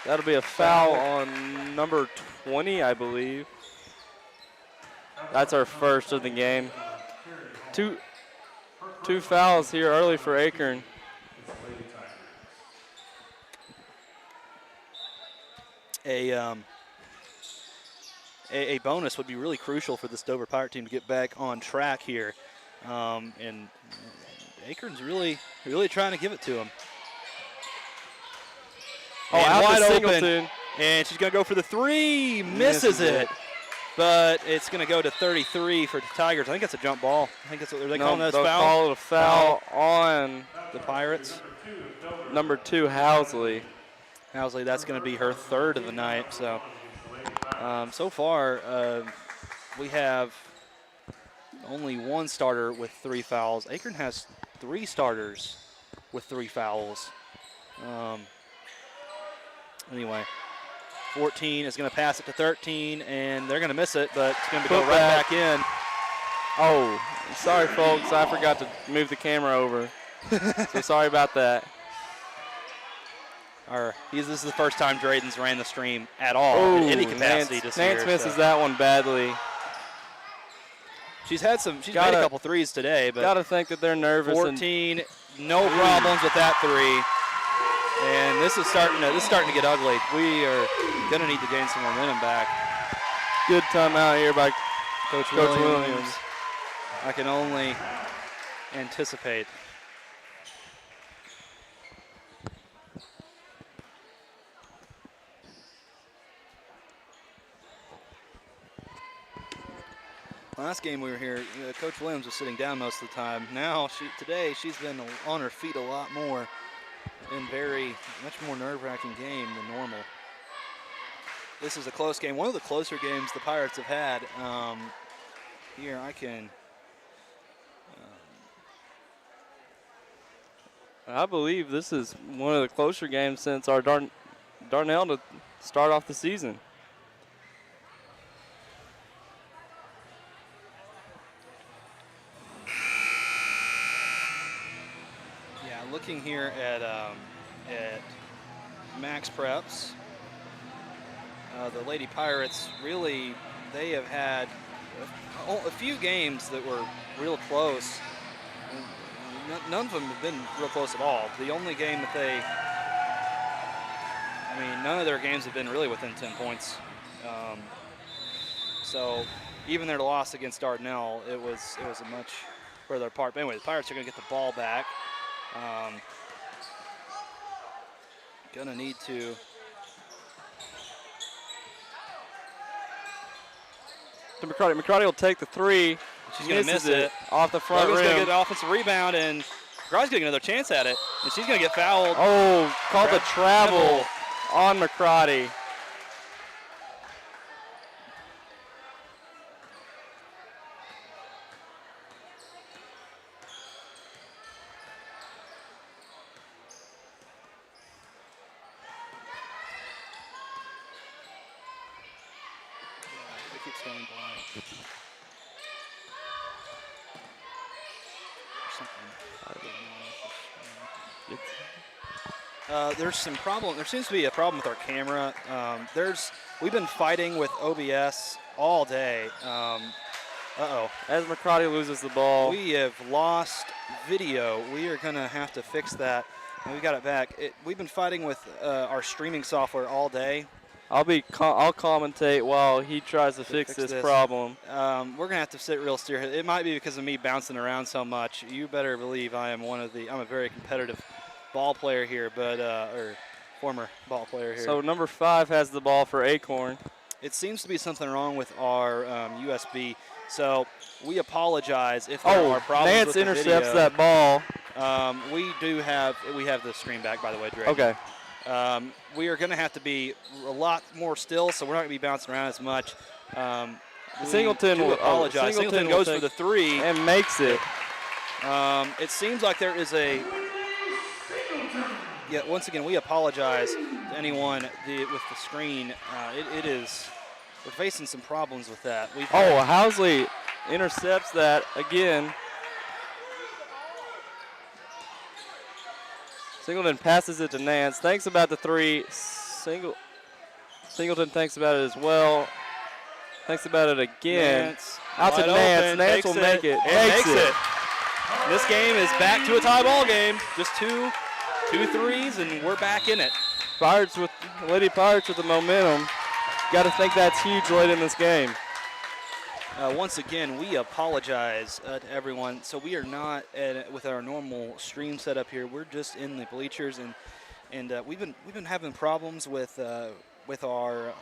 That'll be a foul on number 20, I believe. That's our first of the game. Two fouls here early for Acorn. A bonus would be really crucial for this Dover Pirate team to get back on track here. And Acorn's really trying to give it to them. Oh, And out wide to open. Singleton. And she's going to go for the 3. Misses it. But it's going to go to 33 for the Tigers. I think that's a jump ball. I think that's what they're calling that they'll foul. call it a foul on The Pirates. number 2, Housley. Housley, that's going to be her 3rd of the night. So, so far, we have only 1 starter with 3 fouls. Acorn has 3 starters with 3 fouls. Anyway, 14 is going to pass it to 13, and they're going to miss it, but it's going to go right back in. Oh, sorry, folks. I forgot to move the camera over. So sorry about that. This is the first time Drayden's ran the stream at all in any capacity this year. Nance misses that one badly. She's made a couple threes today, but gotta think that they're nervous. 14, no problems with that 3. And this is starting to get ugly. We are going to need to gain some momentum back. Good timeout here by Coach Williams. Williams. I can only anticipate. Last game we were here, Coach Williams was sitting down most of the time. Now, today she's been on her feet a lot more. In much more nerve-wracking game than normal. This is a close game. One of the closer games the Pirates have had. Here I can. I believe this is one of the closer games since our Darnell to start off the season. Looking here at Max Preps, the Lady Pirates really, they have had a few games that were real close. None of them have been real close at all. The only game that none of their games have been really within 10 points. So even their loss against Dardanelle, it was a much further apart. But anyway, the Pirates are going to get the ball back. Gonna need to. McCarty will take the 3. She's gonna miss it off the front Logan's rim. gonna get an offensive rebound, and McCarty's gonna get another chance at it, and she's gonna get fouled. Oh, called the travel on McCarty. There's some problem. There seems to be a problem with our camera. We've been fighting with OBS all day. As McCarty loses the ball. We have lost video. We are gonna have to fix that. And we got it back. We've been fighting with our streaming software all day. I'll commentate while he tries to fix this problem. We're gonna have to sit real steer. It might be because of me bouncing around so much. You better believe I'm a very competitive ball player here, but or former ball player here. So number 5 has the ball for Acorn. It seems to be something wrong with our USB. So we apologize if there are problems Nance with the intercepts video. that ball. We have the screen back, by the way, Drake. Okay. We are going to have to be a lot more still, so we're not going to be bouncing around as much. Singleton will apologize. Singleton goes for the 3 and makes it. It seems like there is a. Yeah. Once again, we apologize to anyone with the screen. It is. We're facing some problems with that. Housley intercepts that again. Singleton passes it to Nance. Thinks about the 3. Singleton thinks about it as well. Thinks about it again. Nance, out to Nance. Nance will make it. Makes it. This game is back to a tie ball game. Just two threes, and we're back in it. Lady Pirates with the momentum. Got to think that's huge late in this game. Once again, we apologize to everyone. So we are not with our normal stream setup here. We're just in the bleachers, and we've been having problems with our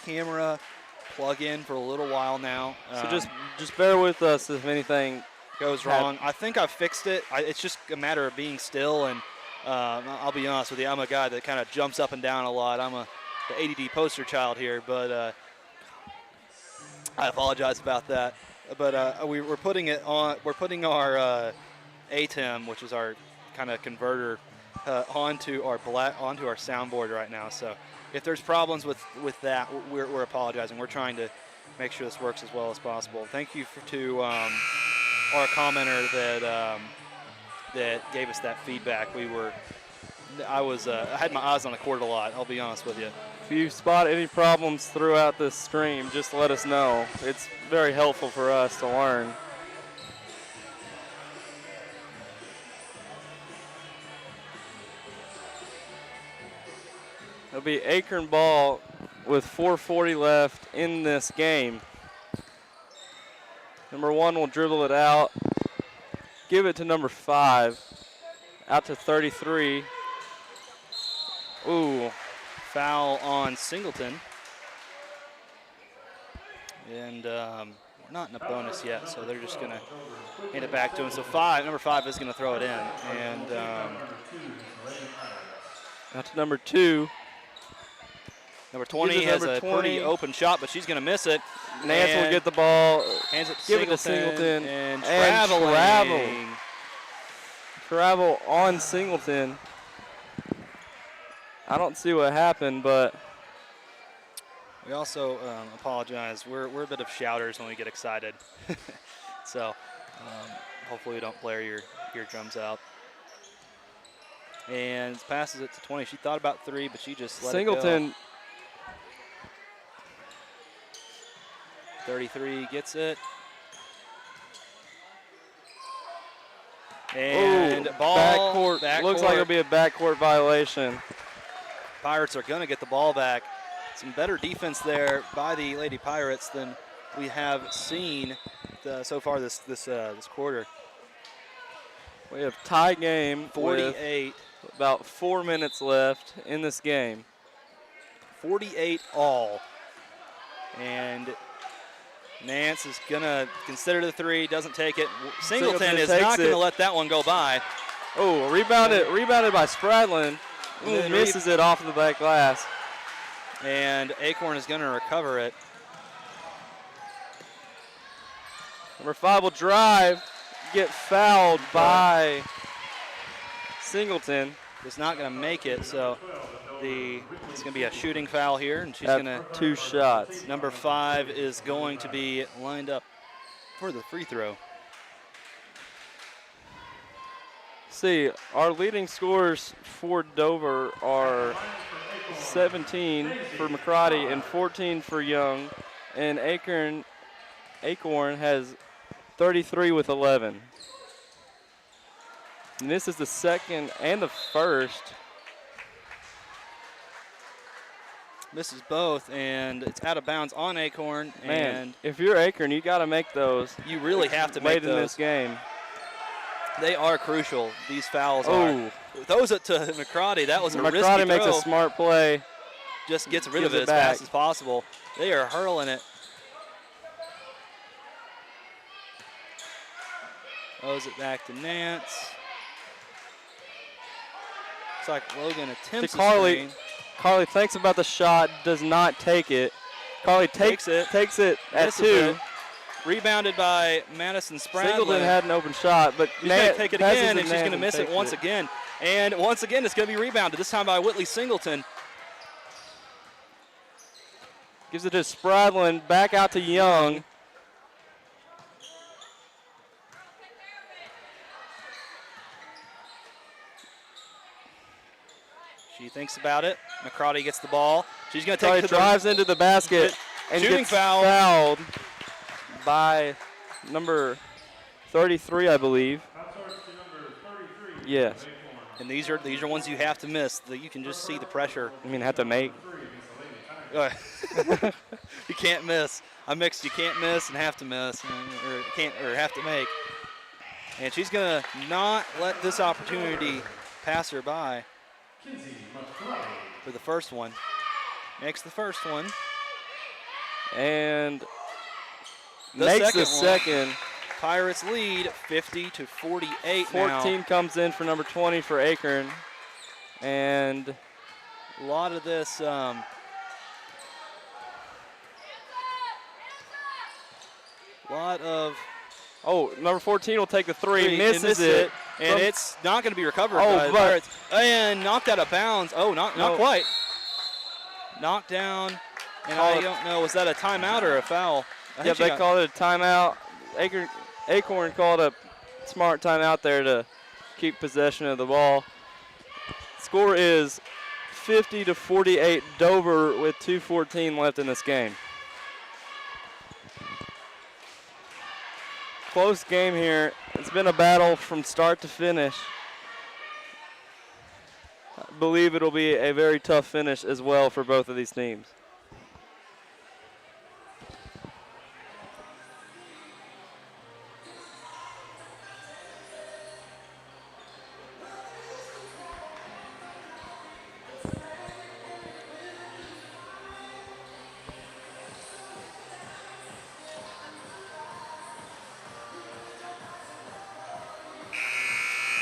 camera plug-in for a little while now. So just bear with us if anything goes wrong. I think I fixed it. It's just a matter of being still, and I'll be honest with you, I'm a guy that kind of jumps up and down a lot. I'm the ADD poster child here, but I apologize about that. But we're putting it on. We're putting our ATEM, which is our kind of converter, onto our soundboard right now. So if there's problems with that, we're apologizing. We're trying to make sure this works as well as possible. Thank you to our commenter that gave us that feedback. I had my eyes on the court a lot. I'll be honest with you. If you spot any problems throughout this stream, just let us know. It's very helpful for us to learn. It'll be Acorn ball with 4:40 left in this game. Number 1 will dribble it out, give it to number 5, out to 33. Ooh. Foul on Singleton. And we're not in a bonus yet, so they're just going to hand it back to him. So number 5 is going to throw it in. And out to number 2. Number 20 has a pretty open shot, but she's going to miss it. Nance will get the ball. Hands it to give it to Singleton. And travel on Singleton. I don't see what happened, but we also apologize. We're a bit of shouters when we get excited. So hopefully we don't blare your eardrums out. And passes it to 20. She thought about 3, but she just let it go. Singleton 33 gets it. And ball. Backcourt. Looks like it'll be a backcourt violation. Pirates are going to get the ball back. Some better defense there by the Lady Pirates than we have seen so far this quarter. We have tie game. 48. With about 4 minutes left in this game. 48 all. And Nance is going to consider the 3, doesn't take it. Singleton is not going to let that one go by. Oh, rebounded by Spradlin. Ooh, misses it off of the back glass. And Acorn is going to recover it. Number 5 will drive, get fouled by Singleton. Is not going to make it, so it's going to be a shooting foul here, and she's going to 2 shots. Number 5 is going to be lined up for the free throw. See, our leading scorers for Dover are 17 for McCarty and 14 for Young, and Acorn has 33 with 11. And this is the second and the first misses both, and it's out of bounds on Acorn. Man, and if you're Acorn, you got to make those. you really have to late make those. in this game. They are crucial. These fouls Oh. are. Those to McCrotty. That was a risky McCrotty makes throw. a smart play. Just gets rid of Gives it it as back. fast as possible. They are hurling it. Owes it back to Nance. Looks like Logan attempts To Carly. screen. Carly thinks about the shot, does not take it. Carly takes it at Misses 2. it. Rebounded by Madison Spradlin. Singleton had an open shot, but She's going to take it passes again, to and she's going to Nance miss it takes once again. And once again, it's going to be rebounded, this time by Whitley Singleton. Gives it to Spradlin, back out to Young. She thinks about it. McCrotty gets the ball. She's going to take Carly it to the drives into the basket and shooting gets foul. fouled by number 33, I believe. Yes. And these are ones you have to miss. You can just see the pressure. I mean, have to make. You can't miss. I mixed you can't miss and have to miss, or have to make. And she's gonna not let this opportunity pass her by. For the first one, makes the first one, And the makes second the second. one. Pirates lead 50-48 14 now. comes in for number 20 for Acorn. And A lot of this. number 14 will take the three, And misses it. and From- it's not going to be recovered Oh, by the but- Pirates. And knocked out of bounds. Oh, not No. quite. Knocked down, and Call I it- don't know, was that a timeout or a foul? I Yep, think she they got- called it a timeout. Acorn called a smart timeout there to keep possession of the ball. Score is 50-48 Dover with 2:14 left in this game. Close game here. It's been a battle from start to finish. I believe it'll be a very tough finish as well for both of these teams.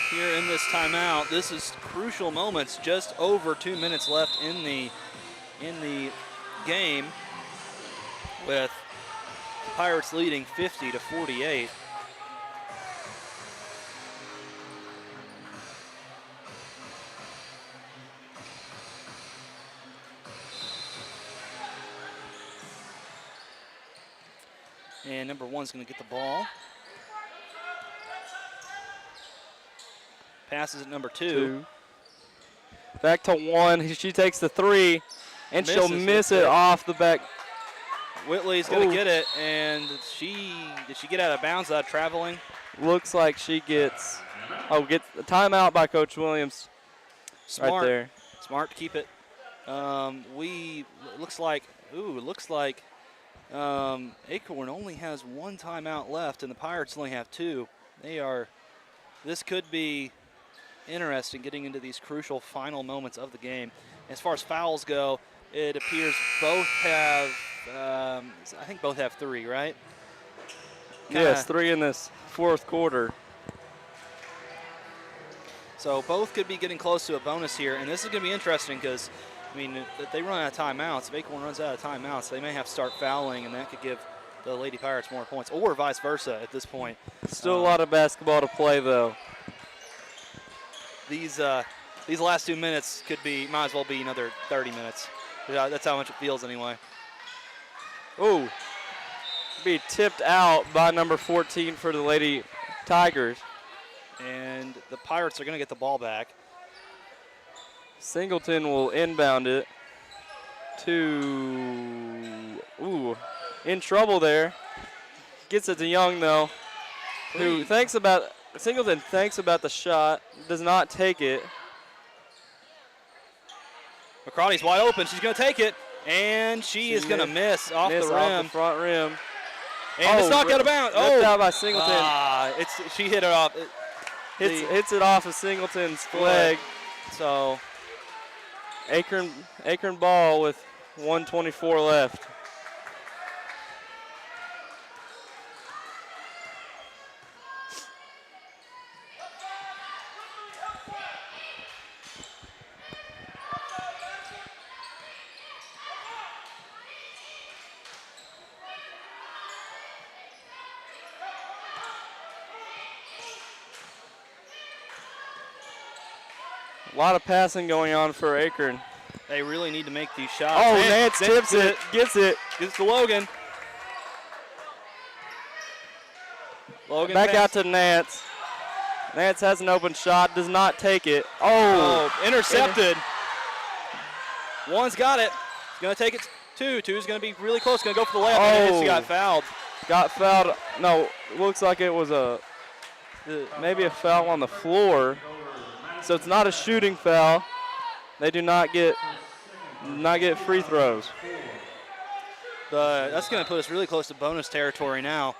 Here in this timeout, this is crucial moments. Just over 2 minutes left in the game, with the Pirates leading 50-48. And number one's going to get the ball. Passes at number two. Back to one. She takes the three, and she'll Misses miss it. it off the back. Whitley's going Ooh. to get it, and did she get out of bounds traveling? Looks like she gets a timeout by Coach Williams. Smart. Right there. Smart to keep it. Looks like Acorn only has one timeout left, and the Pirates only have two. This could be interesting getting into these crucial final moments of the game. As far as fouls go, it appears both have, I think both have three, right? Yes, three in this fourth quarter. So both could be getting close to a bonus here, and this is going to be interesting because, I mean, if they run out of timeouts, if Acorn runs out of timeouts, they may have to start fouling, and that could give the Lady Pirates more points, or vice versa at this point. Still a lot of basketball to play, though. These last 2 minutes might as well be another 30 minutes. That's how much it feels anyway. Ooh, be tipped out by number 14 for the Lady Tigers. And the Pirates are going to get the ball back. Singleton will inbound it to, in trouble there. Gets it to Young, though, who Singleton thinks about the shot, does not take it. McCrotty's wide open. She's going to take it. And she is going to miss off the rim. Off the front rim. And it's knocked out of bounds. Ripped out by Singleton. She hit it off. Hits it off of Singleton's leg. So Acorn ball with 1:24 left. A lot of passing going on for Acorn. They really need to make these shots. Oh, Nance tips it, gets it. Gets to Logan. Logan back out to Nance. Nance has an open shot, does not take it. Oh, intercepted. One's got it. He's going to take it. Two's going to be really close. Going to go for the layup. And she got fouled. Got fouled. No, looks like it was maybe a foul on the floor. So it's not a shooting foul. They do not get free throws. That's going to put us really close to bonus territory now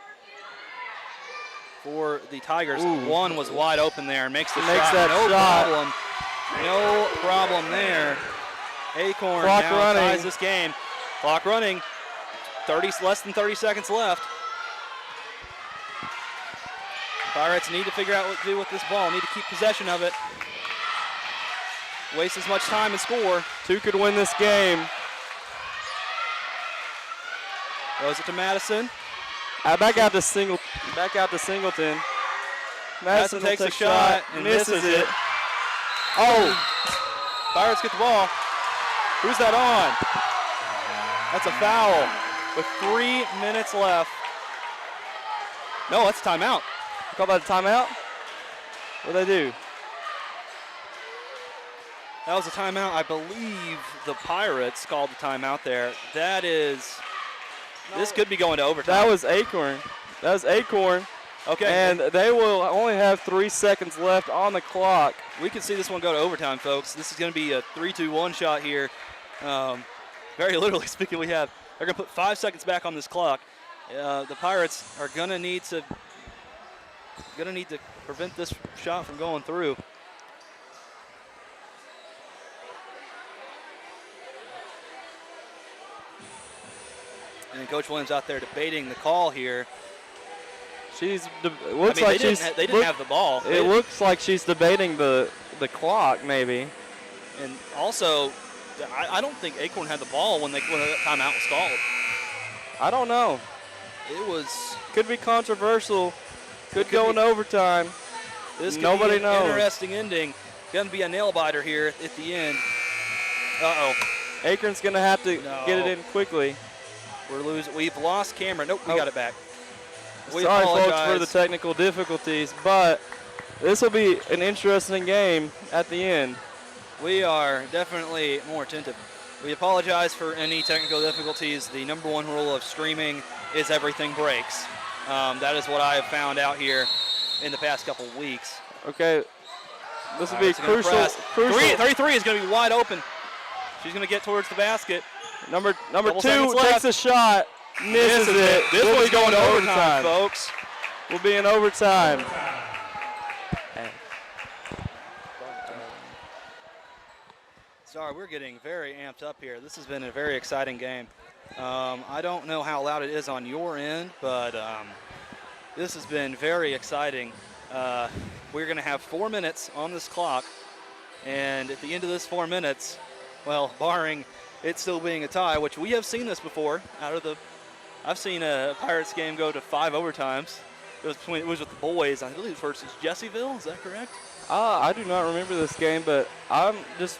for the Tigers. Ooh. One was wide open there and makes the Makes shot. that shot. Problem. No problem there. Acorn Clock now running. ties this game. Clock running. Less than 30 seconds left. Pirates need to figure out what to do with this ball. Need to keep possession of it. Waste as much time and score. Two could win this game. Throws it to Madison. Back out to Singleton. Madison takes a shot and misses it. Oh! Pirates get the ball. Who's that on? That's a foul with 3 minutes left. No, that's a timeout. You call that a timeout? What do they do? That was a timeout. I believe the Pirates called the timeout there. This could be going to overtime. That was Acorn. Okay. And they will only have 3 seconds left on the clock. We can see this one go to overtime, folks. This is going to be a 3-2-1 shot here. Very literally speaking, they're going to put 5 seconds back on this clock. The Pirates are going to need to prevent this shot from going through. And Coach Williams out there debating the call here. They didn't have the ball. It looks like she's debating the clock, maybe. And also, I don't think Acorn had the ball when that timeout was called. I don't know. Could be controversial. Could go into overtime. Nobody knows. Interesting ending. Going to be a nail biter here at the end. Uh-oh. Acorn's going to have to get it in quickly. We're losing. We've lost camera. Nope, we got it back. Sorry, folks, for the technical difficulties, but this will be an interesting game at the end. We are definitely more attentive. We apologize for any technical difficulties. The number one rule of streaming is everything breaks. That is what I have found out here in the past couple of weeks. Okay, this will be crucial. 33 is going to be wide open. She's going to get towards the basket. Number 2 takes a shot, misses it. This one's going to overtime, folks. We'll be in overtime. Sorry, we're getting very amped up here. This has been a very exciting game. I don't know how loud it is on your end, but this has been very exciting. We're going to have 4 minutes on this clock, and at the end of this 4 minutes, well, barring it still being a tie, which we have seen this before. I've seen a Pirates game go to 5 overtimes. It was with the boys, I believe, versus Jessieville. Is that correct? I do not remember this game, but I'm just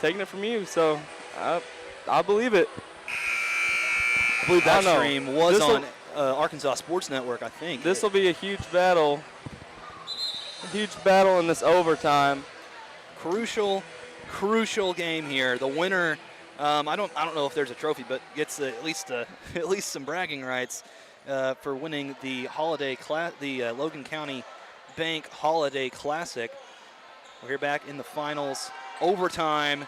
taking it from you, so I believe it. I believe that stream was on Arkansas Sports Network, I think. This will be a huge battle. A huge battle in this overtime. Crucial game here. The winner, I don't know if there's a trophy, but gets at least some bragging rights for winning the Logan County Bank Holiday Classic. We're here back in the finals. Overtime.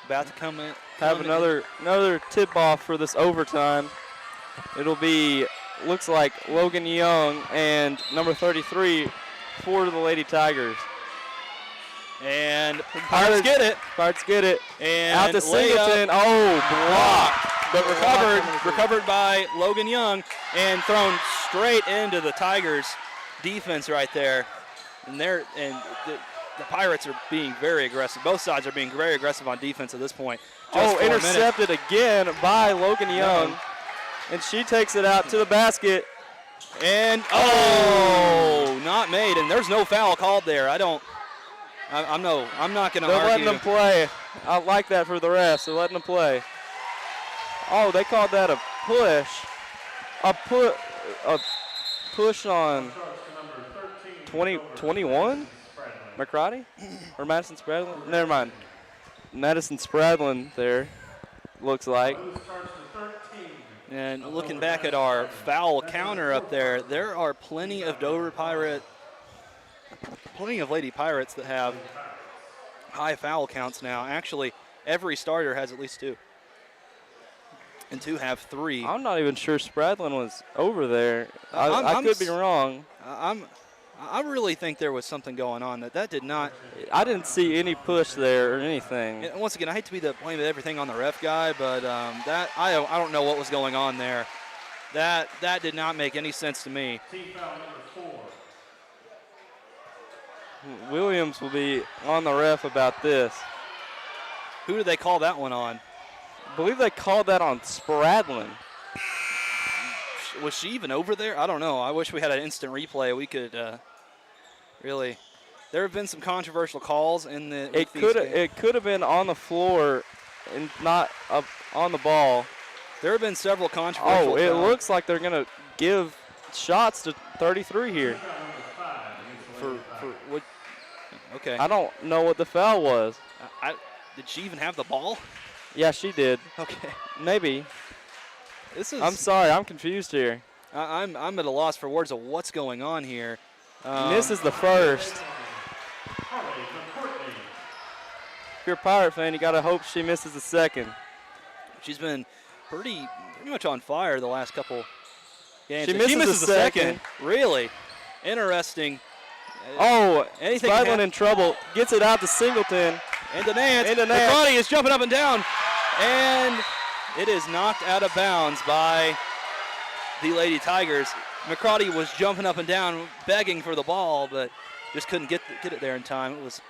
about to come in. Have another tip-off for this overtime. It'll be, looks like Logan Young and number 33 for the Lady Tigers. And Pirates get it. Pirates get it. And out to Singleton. Oh, blocked. But recovered by Logan Young and thrown straight into the Tigers' defense right there. And the Pirates are being very aggressive. Both sides are being very aggressive on defense at this point. Intercepted again by Logan Young. And she takes it out to the basket. And, not made. And there's no foul called there. I'm not going to argue. They're letting them play. I like that for the refs. They're letting them play. Oh, they called that a push. A push on 21? McCarty? Or Madison Spradlin? Never mind. Madison Spradlin there, looks like. And looking back at our foul counter up there, there are plenty of Lady Pirates that have high foul counts now. Actually, every starter has at least 2. And 2 have 3. I'm not even sure Spradlin was over there. I could be wrong. I really think there was something going on that did not. I didn't see any push there or anything. And once again, I hate to be the blame of everything on the ref guy, but that I don't know what was going on there. That did not make any sense to me. Team foul number 4. Williams will be on the ref about this. Who did they call that one on? I believe they called that on Spradlin. Was she even over there? I don't know. I wish we had an instant replay. We could really. There have been some controversial calls in the. It could have been on the floor and not up on the ball. There have been several controversial. Oh, it looks like they're gonna give shots to 33 here. For what? Okay. I don't know what the foul was. Did she even have the ball? Yeah, she did. Okay. Maybe. I'm sorry, I'm confused here. I'm at a loss for words of what's going on here. Misses the first. If you're a Pirate fan, you gotta hope she misses the second. She's been pretty much on fire the last couple games. She misses the second. Really interesting. Spradlin in trouble. Gets it out to Singleton. Into Nance. McCarty is jumping up and down. And it is knocked out of bounds by the Lady Tigers. McCarty was jumping up and down, begging for the ball, but just couldn't get it there in time. It was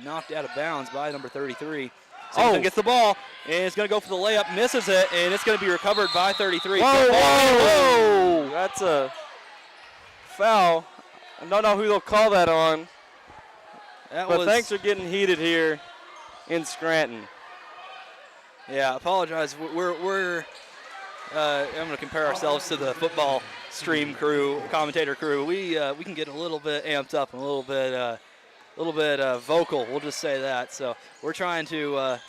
knocked out of bounds by number 33. Singleton gets the ball, and it's going to go for the layup, misses it, and it's going to be recovered by 33. Whoa! That's a foul. I don't know who they'll call that on. But things are getting heated here in Scranton. Yeah, I apologize. We're I'm going to compare ourselves to the football stream crew, commentator crew. We can get a little bit amped up and a little bit vocal. We'll just say that. So we're trying to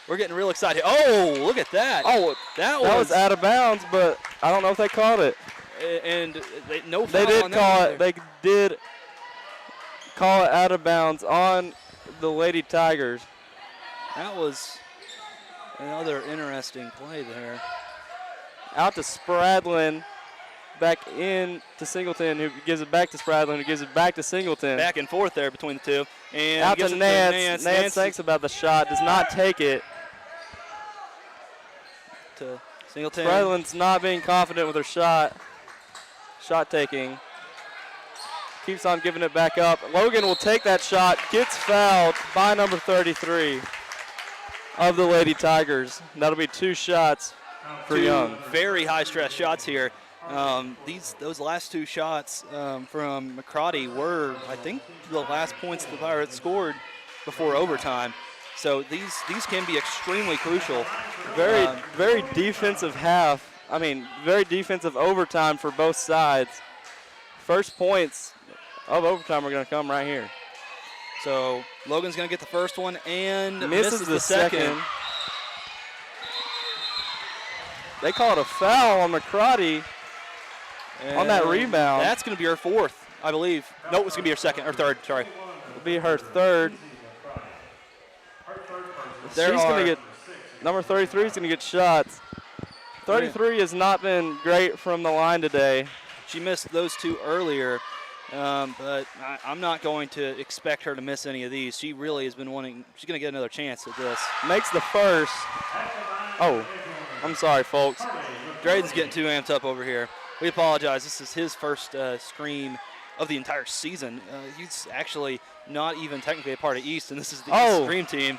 we're getting real excited. Oh, look at that! Oh, that was out of bounds, but I don't know if they called it. And no foul. They did on call that it. They did call it out of bounds on the Lady Tigers. That was another interesting play there. Out to Spradlin, back in to Singleton, who gives it back to Spradlin, who gives it back to Singleton. Back and forth there between the two. And out to Nance. Nance thinks about the shot, does not take it. To Singleton. Spradlin's not being confident with her shot taking. Keeps on giving it back up. Logan will take that shot, gets fouled by number 33 of the Lady Tigers. That'll be 2 shots for Young. Very high stress shots here. Those last 2 shots from McCarty were, I think, the last points the Pirates scored before overtime. So these can be extremely crucial. Very defensive half. I mean, very defensive overtime for both sides. First points of overtime are going to come right here. So Logan's going to get the first one and misses the second. They called a foul on McCarty on that rebound. That's going to be her 4th, I believe. No, it's going to be her 2nd or 3rd. Sorry. It'll be her 3rd. She's going to get, number 33 is going to get shots. 33 has not been great from the line today. She missed those two earlier, but I'm not going to expect her to miss any of these. She really has been wanting, she's going to get another chance at this. Makes the first. Oh, I'm sorry, folks. Drayden's getting too amped up over here. We apologize. This is his first scream of the entire season. He's actually not even technically a part of East, and this is the East Scream team.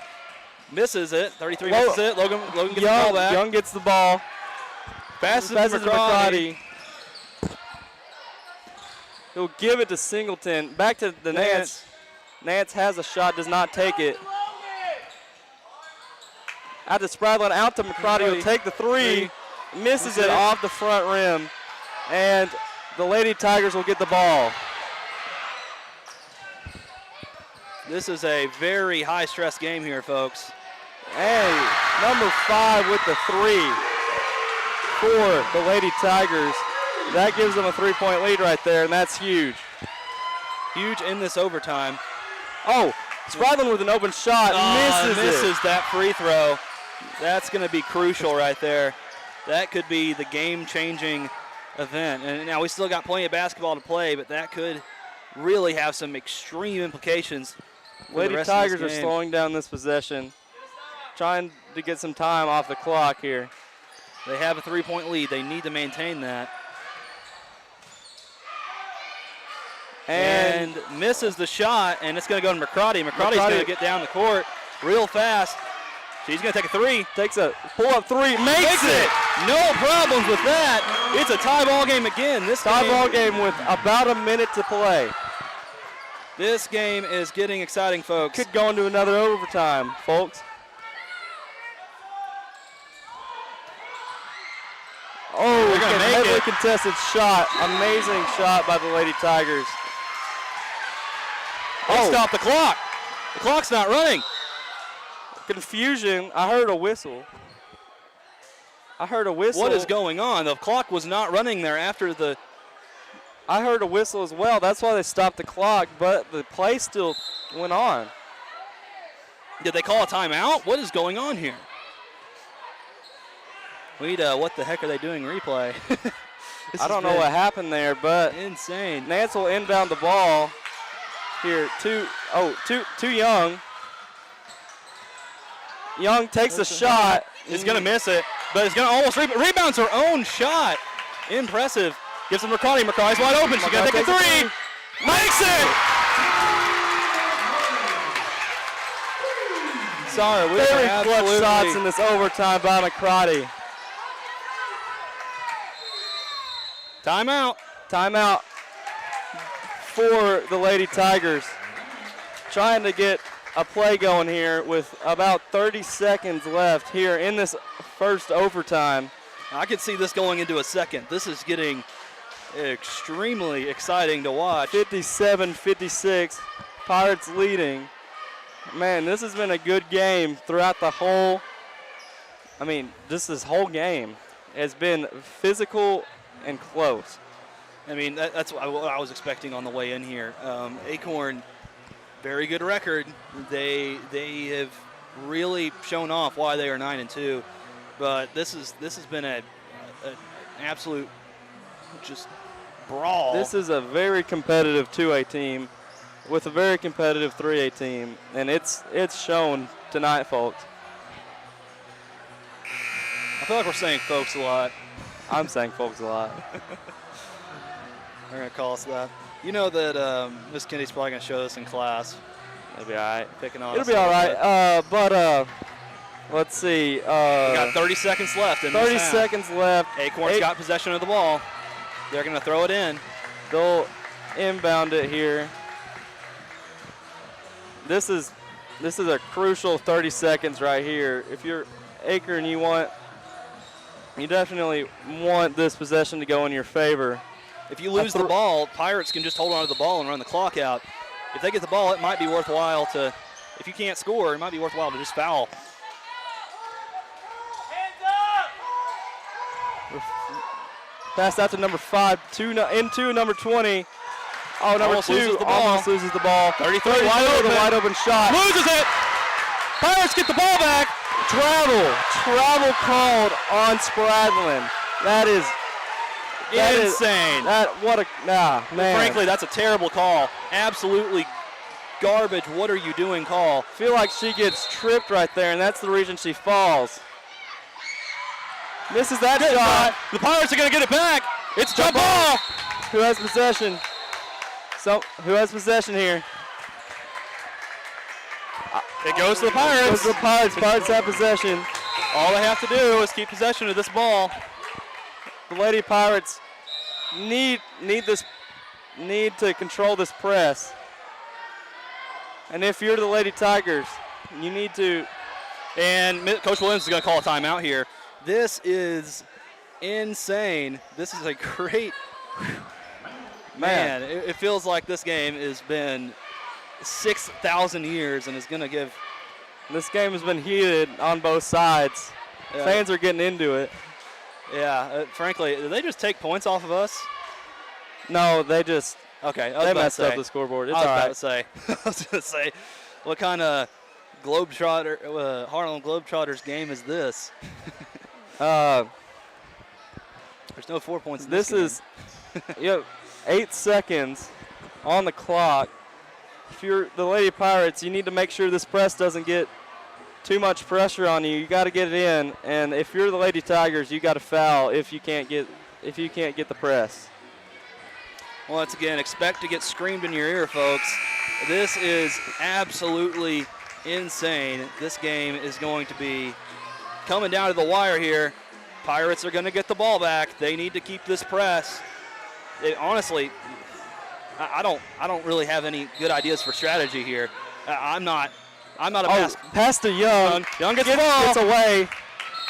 Misses it. 33 misses it. Logan gets the ball back. Young gets the ball. Passes to McCarty. He'll give it to Singleton. Back to the Nance. Nance has a shot, does not take it. Out to Spradlin, out to McCarty. He'll take the three. Misses it off the front rim. And the Lady Tigers will get the ball. This is a very high-stress game here, folks. Hey, number 5 with the three for the Lady Tigers. That gives them a 3-point lead right there, and that's huge. Huge in this overtime. Oh, Spradlin with an open shot. Misses that free throw. That's going to be crucial right there. That could be the game-changing event. And now we still got plenty of basketball to play, but that could really have some extreme implications. Lady Tigers are slowing down this possession, trying to get some time off the clock here. They have a 3-point lead. They need to maintain that. And misses the shot, and it's going to go to McCarty. McCarty's going to get down the court real fast. She's going to take a three. Takes a pull-up three. Makes it! No problems with that. It's a tie ball game again. Tie ball game with about a minute to play. This game is getting exciting, folks. Could go into another overtime, folks. Oh, heavily contested shot. Amazing shot by the Lady Tigers. Stop the clock. The clock's not running. Confusion. I heard a whistle. What is going on? The clock was not running there after the... I heard a whistle as well. That's why they stopped the clock, but the play still went on. Did they call a timeout? What is going on here? What the heck are they doing replay? I don't know what happened there, but insane. Nance will inbound the ball here. Too Young. Young takes a shot. He's going to miss it, but he's going to almost rebounds her own shot. Impressive. Gives him McCarty. McCarty's wide open. She's going to take a three. Makes it! Sorry, we very clutch shots in this overtime by McCarty. Timeout. Timeout for the Lady Tigers. Trying to get a play going here with about 30 seconds left here in this first overtime. I could see this going into a second. This is getting extremely exciting to watch. 57-56, Pirates leading. Man, this has been a good game throughout the whole, this whole game has been physical and close. That's what I was expecting on the way in here. Acorn, very good record. They have really shown off why they are 9-2, but this has been an absolute just brawl. This is a very competitive 2A team with a very competitive 3A team, and it's shown tonight, folks. I feel like we're saying folks a lot. I'm saying folks a lot. They're going to call us that. You know that Miss Kennedy's probably going to show this in class. It'll be all right. It'll be all right. But let's see. We got 30 seconds left. 30 seconds left. Acorn's got possession of the ball. They're going to throw it in. They'll inbound it here. This is a crucial 30 seconds right here. If you're Acorn, you definitely want this possession to go in your favor. If you lose the ball, Pirates can just hold on to the ball and run the clock out. If they get the ball, it might be worthwhile to, if you can't score, it might be worthwhile to just foul. Pass out to number 5, into number 20. Oh, number 2 almost loses the ball. 33, wide open shot. Loses it! Pirates get the ball back. Travel called on Spradlin. That is Insane. Man. Frankly, that's a terrible call. Absolutely garbage. What are you doing call. Feel like she gets tripped right there, and that's the reason she falls. Misses that shot. The Pirates are going to get it back. It's jump ball. Who has possession? Who has possession here? It goes to the Pirates. Goes to the Pirates. Pirates have possession. All they have to do is keep possession of this ball. The Lady Pirates need to control this press. And if you're the Lady Tigers, you need to. And Coach Williams is going to call a timeout here. This is insane. This is a great. Man, it feels like this game has been 6,000 years and is going to give. This game has been heated on both sides. Fans are getting into it. Yeah, frankly, did they just take points off of us? No, they just. Okay, they messed up the scoreboard. It's all right. I was going to say, what kind of Harlem Globetrotters game is this? There's no 4 points in this game. You have 8 seconds on the clock. If you're the Lady Pirates, you need to make sure this press doesn't get too much pressure on you. You got to get it in, and if you're the Lady Tigers, you got to foul if you can't get the press. Once again, expect to get screamed in your ear, folks. This is absolutely insane. This game is going to be coming down to the wire here. Pirates are going to get the ball back. They need to keep this press. Honestly, I don't really have any good ideas for strategy here. I'm not a pass to Young. Young gets the ball. Gets away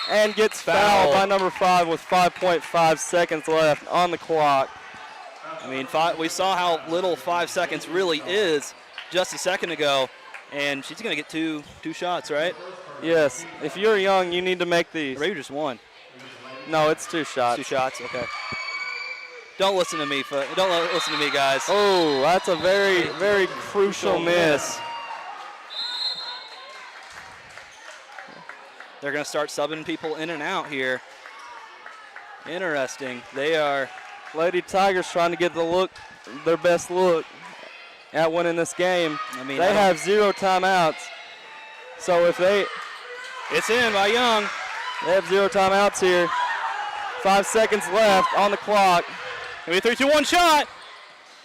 and gets fouled by number 5 with 5.5 seconds left on the clock. I mean, we saw how little 5 seconds really is just a second ago, and she's going to get two shots, right? Yes. If you're Young, you need to make these. Maybe just one. No, it's 2 shots. 2 shots, okay. Don't listen to me, guys. Oh, that's a very, very crucial miss. They're going to start subbing people in and out here. Interesting. They are. Lady Tigers trying to get their best look at winning this game. I mean, they have 0 timeouts. So if it's in by Young. They have 0 timeouts here. 5 seconds left on the clock. Maybe 3, 2, 1 shot.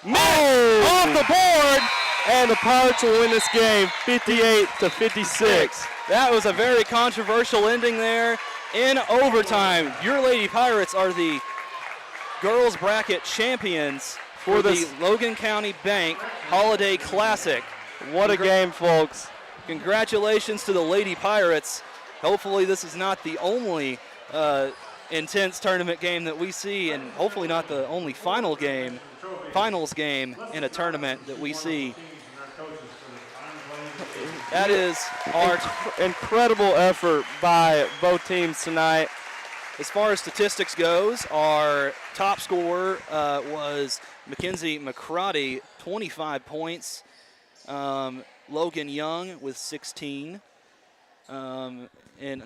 Off the board, and the Pirates will win this game 58-56. That was a very controversial ending there in overtime. Your Lady Pirates are the girls bracket champions for the Logan County Bank Holiday Classic. What a game, folks. Congratulations to the Lady Pirates. Hopefully this is not the only intense tournament game that we see, and hopefully not the only finals game in a tournament that we see. That is our incredible effort by both teams tonight. As far as statistics goes, our top scorer was Mackenzie McCrotty, 25 points. Logan Young with 16. And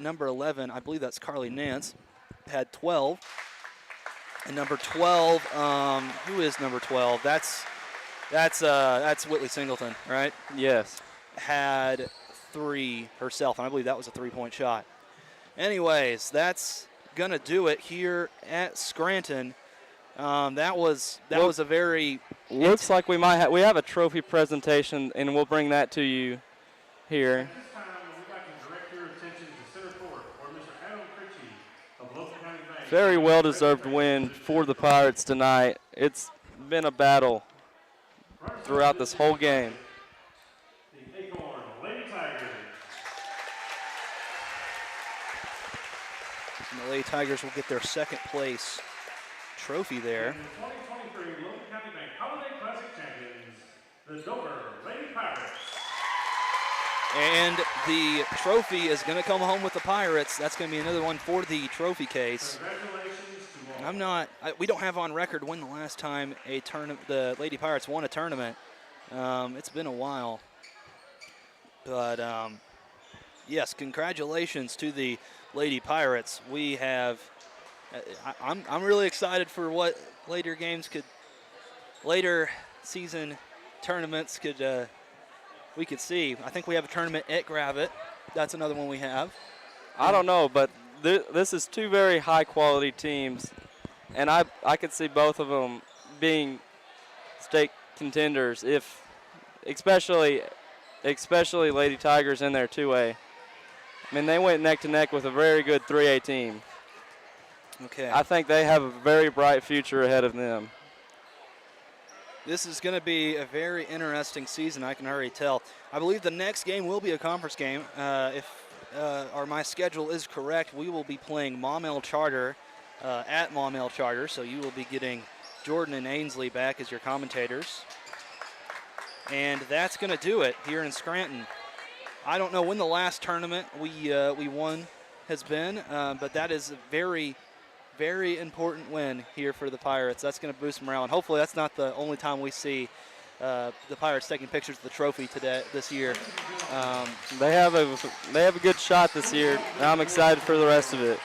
number 11, I believe that's Carly Nance, had 12. And number 12, who is number 12? That's Whitley Singleton, right? Yes. Had 3 herself, and I believe that was a 3-point shot. Anyways, that's gonna do it here at Scranton. That was a very. Looks like we have a trophy presentation, and we'll bring that to you here. Very well-deserved win for the Pirates tonight. It's been a battle throughout this whole game. The Acorn Lady Tigers. And the Lady Tigers will get their second place trophy there. The 2023 Logan County Bank Holiday Classic champions, the Dover Lady Pirates. And the trophy is going to come home with the Pirates. That's going to be another one for the trophy case. We don't have on record when the last time the Lady Pirates won a tournament. It's been a while. But Yes, congratulations to the Lady Pirates. We have, I'm really excited for what later season tournaments we could see. I think we have a tournament at Gravett. That's another one we have. I don't know, but this is two very high-quality teams, and I could see both of them being state contenders, especially Lady Tigers in their 2A. I mean, they went neck to neck with a very good 3A team. Okay. I think they have a very bright future ahead of them. This is going to be a very interesting season, I can already tell. I believe the next game will be a conference game. If my schedule is correct, we will be playing Maumelle Charter at Maumelle Charter, so you will be getting Jordan and Ainsley back as your commentators. And that's going to do it here in Scranton. I don't know when the last tournament we won has been, but that is a very, very important win here for the Pirates. That's going to boost morale, and hopefully that's not the only time we see the Pirates taking pictures of the trophy this year. They have a good shot this year, and I'm excited for the rest of it.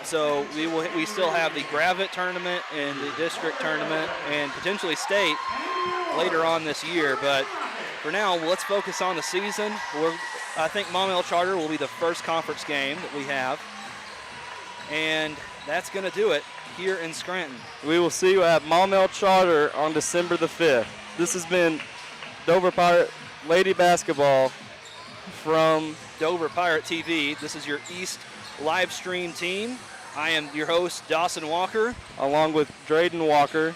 So we still have the Gravett tournament and the district tournament and potentially state later on this year. But for now, let's focus on the season. I think Maumelle Charter will be the first conference game that we have. And that's going to do it here in Scranton. We will see you at Maumelle Charter on December the 5th. This has been Dover Pirate Lady Basketball from Dover Pirate TV. This is your East live stream team. I am your host, Dawson Walker. Along with Drayden Walker.